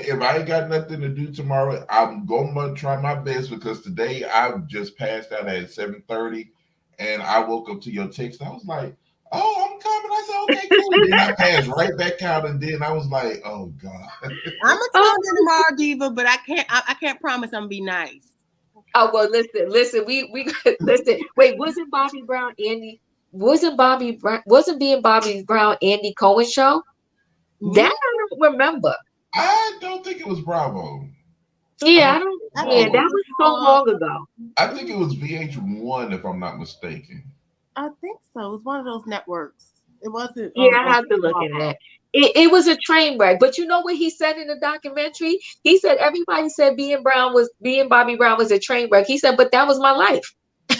[SPEAKER 4] if I ain't got nothing to do tomorrow, I'm gonna try my best because today I just passed out at 7:30, and I woke up to your text. I was like, "Oh, I'm coming." I said, "Okay, cool." Then I passed right back out, and then I was like, "Oh God."
[SPEAKER 3] I'm gonna tune in
[SPEAKER 2] Oh,
[SPEAKER 3] tomorrow, Diva, but I can't promise I'm gonna be nice.
[SPEAKER 2] oh well, listen. We listen. Wait, wasn't being Bobby Brown Andy Cohen show?
[SPEAKER 3] Hmm?
[SPEAKER 2] That I don't remember.
[SPEAKER 4] I don't think it was Bravo. I
[SPEAKER 2] Yeah,
[SPEAKER 4] think
[SPEAKER 2] I don't.
[SPEAKER 3] I
[SPEAKER 2] Yeah,
[SPEAKER 3] think
[SPEAKER 2] that
[SPEAKER 3] it
[SPEAKER 4] oh,
[SPEAKER 2] was so
[SPEAKER 3] was.
[SPEAKER 2] long ago.
[SPEAKER 4] I think it was VH1 if I'm not mistaken.
[SPEAKER 3] I think so. It was one of those networks. It wasn't
[SPEAKER 2] Yeah, I have to look at
[SPEAKER 3] Bravo.
[SPEAKER 2] that. It was a train wreck. But you know what he said in the documentary? He said everybody said being Bobby Brown was a train wreck. He said, but that was my life.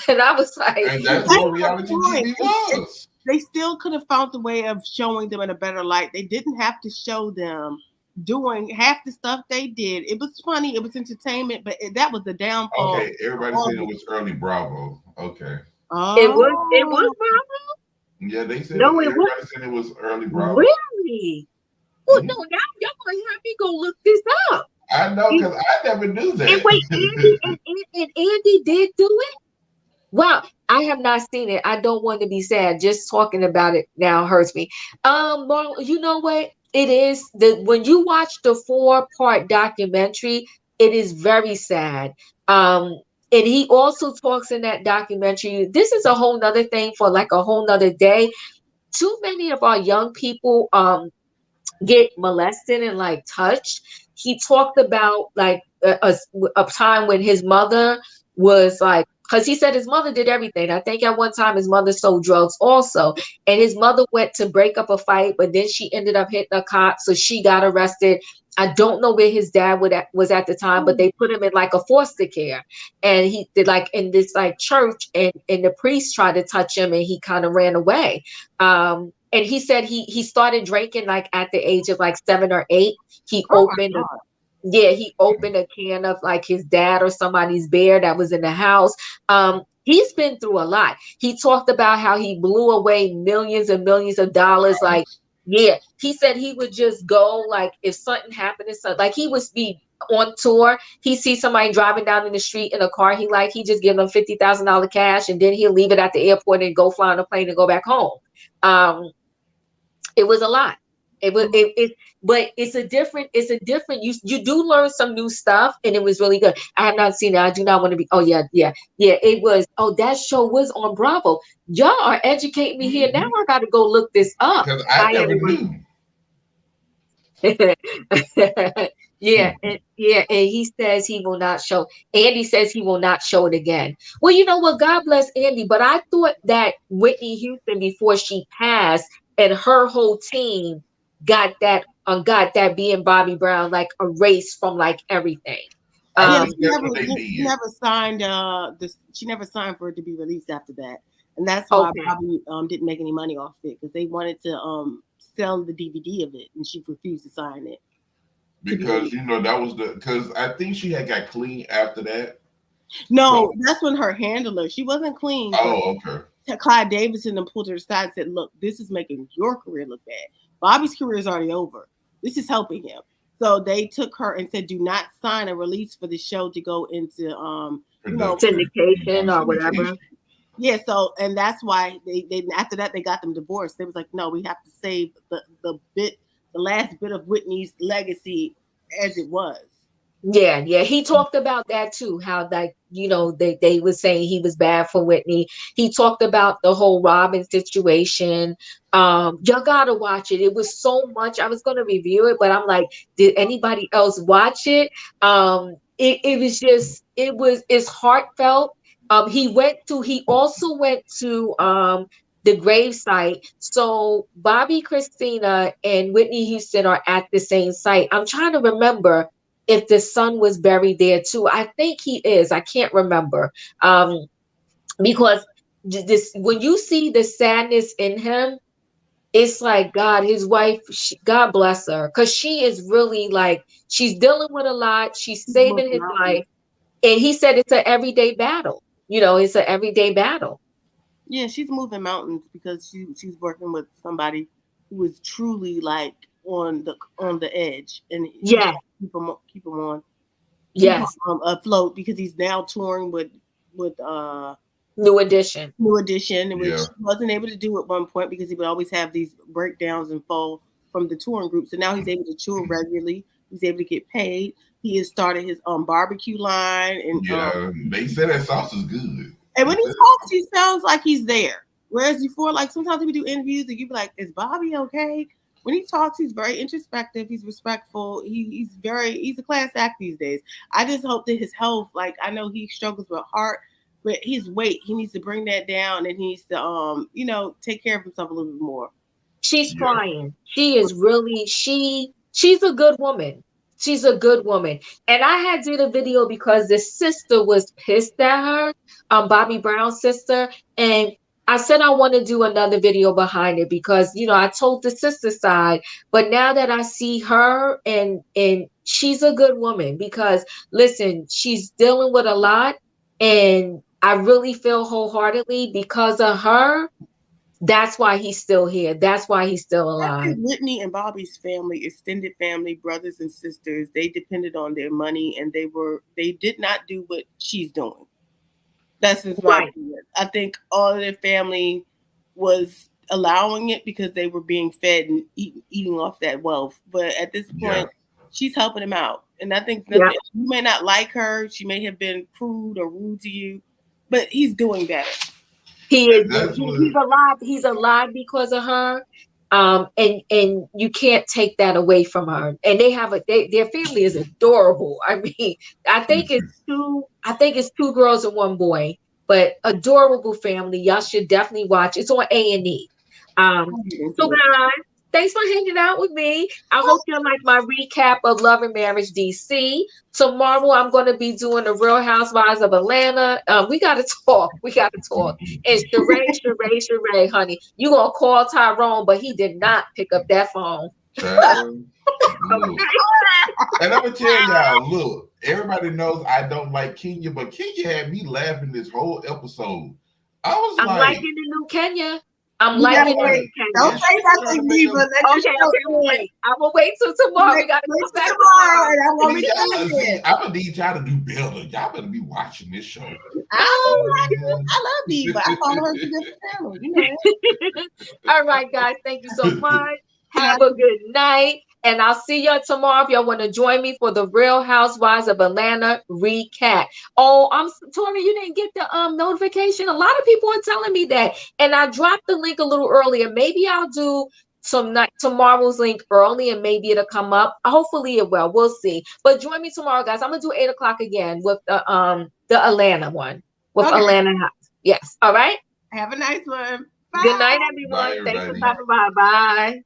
[SPEAKER 2] And I was like,
[SPEAKER 4] And that's
[SPEAKER 3] That's
[SPEAKER 4] what
[SPEAKER 3] the
[SPEAKER 4] reality
[SPEAKER 3] point.
[SPEAKER 4] TV was.
[SPEAKER 3] They still could have found a way of showing them in a better light. They didn't have to show them doing half the stuff they did. It was funny, it was entertainment, but that was the downfall.
[SPEAKER 4] Okay, everybody
[SPEAKER 3] All
[SPEAKER 4] said it
[SPEAKER 3] the-
[SPEAKER 4] was early Bravo. Okay.
[SPEAKER 2] it was
[SPEAKER 3] Oh,
[SPEAKER 2] Bravo?
[SPEAKER 4] Yeah, they said
[SPEAKER 2] No, it was
[SPEAKER 4] everybody said it was early Bravo.
[SPEAKER 2] really. Well, no,
[SPEAKER 4] Mhm.
[SPEAKER 2] now y'all gonna have me go look this up.
[SPEAKER 4] I know because I never knew
[SPEAKER 2] And wait, Andy
[SPEAKER 4] that.
[SPEAKER 2] and Andy did do it? Wow, I have not seen it. I don't want to be sad. Just talking about it now hurts me. Marlon, you know what? It is the when you watch the 4-part documentary, it is very sad. And he also talks in that documentary. This is a whole nother thing for like a whole nother day. Too many of our young people get molested and like touched. He talked about like a time when his mother was like, because he said his mother did everything. I think at one time his mother sold drugs also, and his mother went to break up a fight, but then she ended up hitting a cop, so she got arrested. I don't know where his dad was at the time, but they put him in like a foster care, and he did like in this like church, and the priest tried to touch him, and he kind of ran away. And he said he started drinking like at the age of like 7 or 8. He
[SPEAKER 3] oh my
[SPEAKER 2] opened a
[SPEAKER 3] God.
[SPEAKER 2] Yeah, he opened a can of like his dad or somebody's beer that was in the house. He's been through a lot. He talked about how he blew away millions and millions of dollars. Like, yeah, he said he would just go like if something happened to something, like he would be on tour. He see somebody driving down in the street in a car he just give them $50,000 cash, and then he'll leave it at the airport and go fly on a plane and go back home. Um, it was a lot. It was but it's a different you do learn some new stuff, and it was really good. I have not seen it. I do not want to be. Oh yeah, yeah, yeah. It was. Oh, that show was on Bravo. Y'all are educating me here. Now I got to go look this up.
[SPEAKER 4] Because I
[SPEAKER 2] Hi
[SPEAKER 4] never
[SPEAKER 2] everyone.
[SPEAKER 4] knew.
[SPEAKER 2] Yeah, and he says he will not show. Andy says he will not show it again. Well, you know what? God bless Andy, but I thought that Whitney Houston, before she passed, and her whole team got that being Bobby Brown like erased from like everything.
[SPEAKER 4] I
[SPEAKER 3] Yeah,
[SPEAKER 2] Um,
[SPEAKER 4] think that's what they
[SPEAKER 3] she
[SPEAKER 4] did.
[SPEAKER 3] never signed this she never signed for it to be released after that. And that's why
[SPEAKER 2] okay.
[SPEAKER 3] Bobby didn't make any money off it because they wanted to sell the DVD of it and she refused to sign it.
[SPEAKER 4] Because that was because I think she had got clean after that.
[SPEAKER 3] No,
[SPEAKER 4] So,
[SPEAKER 3] that's when her handler, she wasn't clean, but
[SPEAKER 4] oh, okay.
[SPEAKER 3] Clyde Davidson and pulled her aside and said, look, this is making your career look bad. Bobby's career is already over. This is helping him. So they took her and said, do not sign a release for the show to go into
[SPEAKER 4] Production.
[SPEAKER 2] Syndication or
[SPEAKER 4] Syndication.
[SPEAKER 2] whatever.
[SPEAKER 3] yeah, so and that's why they after that they got them divorced. They was like, no, we have to save the last bit of Whitney's legacy as it was.
[SPEAKER 2] Yeah, yeah. He talked about that too, how like, they was saying he was bad for Whitney. He talked about the whole Robin situation. Y'all gotta watch it. It was so much. I was gonna review it, but I'm like, did anybody else watch it? It was just it's heartfelt. He also went to the grave site. So Bobby Christina and Whitney Houston are at the same site. I'm trying to remember if the son was buried there too. I think he is. I can't remember. Because this when you see the sadness in him, it's like God, his wife, God bless her, because she is really like she's dealing with a lot. She's
[SPEAKER 3] She's moving
[SPEAKER 2] saving his
[SPEAKER 3] mountains.
[SPEAKER 2] life, and he said it's an everyday battle. It's an everyday battle.
[SPEAKER 3] Yeah, she's moving mountains because she's working with somebody who is truly like on the edge, and she
[SPEAKER 2] Yeah.
[SPEAKER 3] keep him on keep him
[SPEAKER 2] Yes.
[SPEAKER 3] afloat because he's now touring with
[SPEAKER 2] New edition.
[SPEAKER 3] New Edition, which
[SPEAKER 4] Yeah.
[SPEAKER 3] he wasn't able to do at one point because he would always have these breakdowns and fall from the touring group. So now he's able to tour regularly. He's able to get paid. He has started his barbecue line, and
[SPEAKER 4] Yeah, they said that sauce is good.
[SPEAKER 3] and when he talks, he sounds like he's there. Whereas before, like sometimes we do interviews and you be like, "Is Bobby okay?" when he talks, he's very introspective. He's respectful. He's a class act these days. I just hope that his health, like I know he struggles with heart, but his weight, he needs to bring that down, and he needs to take care of himself a little bit more.
[SPEAKER 2] She's trying. She is really she's a good woman. She's a good woman. And I had did a video because the sister was pissed at her, Bobby Brown's sister. And I said I want to do another video behind it because I told the sister side, but now that I see her and she's a good woman because listen, she's dealing with a lot and I really feel wholeheartedly because of her. That's why he's still here. That's why he's still alive.
[SPEAKER 3] Brittany and Bobby's family, extended family, brothers and sisters, they depended on their money, and they did not do what she's doing. That's just my opinion. I think all of their family was allowing it because they were being fed and eating off that wealth. But at this point, she's helping him out, and I think you may not like her. She may have been crude or rude to you, but he's doing better.
[SPEAKER 2] He is. He's alive. He's alive because of her. And you can't take that away from her. And they have their family is adorable. I mean, I think it's two girls and one boy, but adorable family. Y'all should definitely watch. It's on A&E. So guys, thanks for hanging out with me. I hope you like my recap of Love and Marriage DC. Tomorrow I'm going to be doing the Real Housewives of Atlanta. We got to talk. And Sheree, honey, you going to call Tyrone, but he did not pick up that phone.
[SPEAKER 4] And I'm going to tell y'all, look, everybody knows I don't like Kenya, but Kenya had me laughing this whole episode. I'm
[SPEAKER 2] liking the new Kenya. I'm liking it.
[SPEAKER 3] Don't say nothing, Neva.
[SPEAKER 2] Okay, wait. I'm gonna wait till tomorrow. We gotta come back tomorrow.
[SPEAKER 4] I'm gonna need y'all to do better. Y'all better be watching this show.
[SPEAKER 3] I love Neva. I follow her to this channel.
[SPEAKER 2] All right, guys. Thank you so much. Have a good night. And I'll see y'all tomorrow if y'all want to join me for the Real Housewives of Atlanta recap. Oh, I'm Tori, you didn't get the notification. A lot of people are telling me that. And I dropped the link a little earlier. Maybe I'll do tomorrow's link early and maybe it'll come up. Hopefully it will. We'll see. But join me tomorrow, guys. I'm gonna do 8:00 again with the Atlanta one. With Atlanta House. Yes. All right.
[SPEAKER 3] Have a nice one. Bye.
[SPEAKER 2] Good night, everyone.
[SPEAKER 4] Bye,
[SPEAKER 2] Thanks for stopping by. Bye.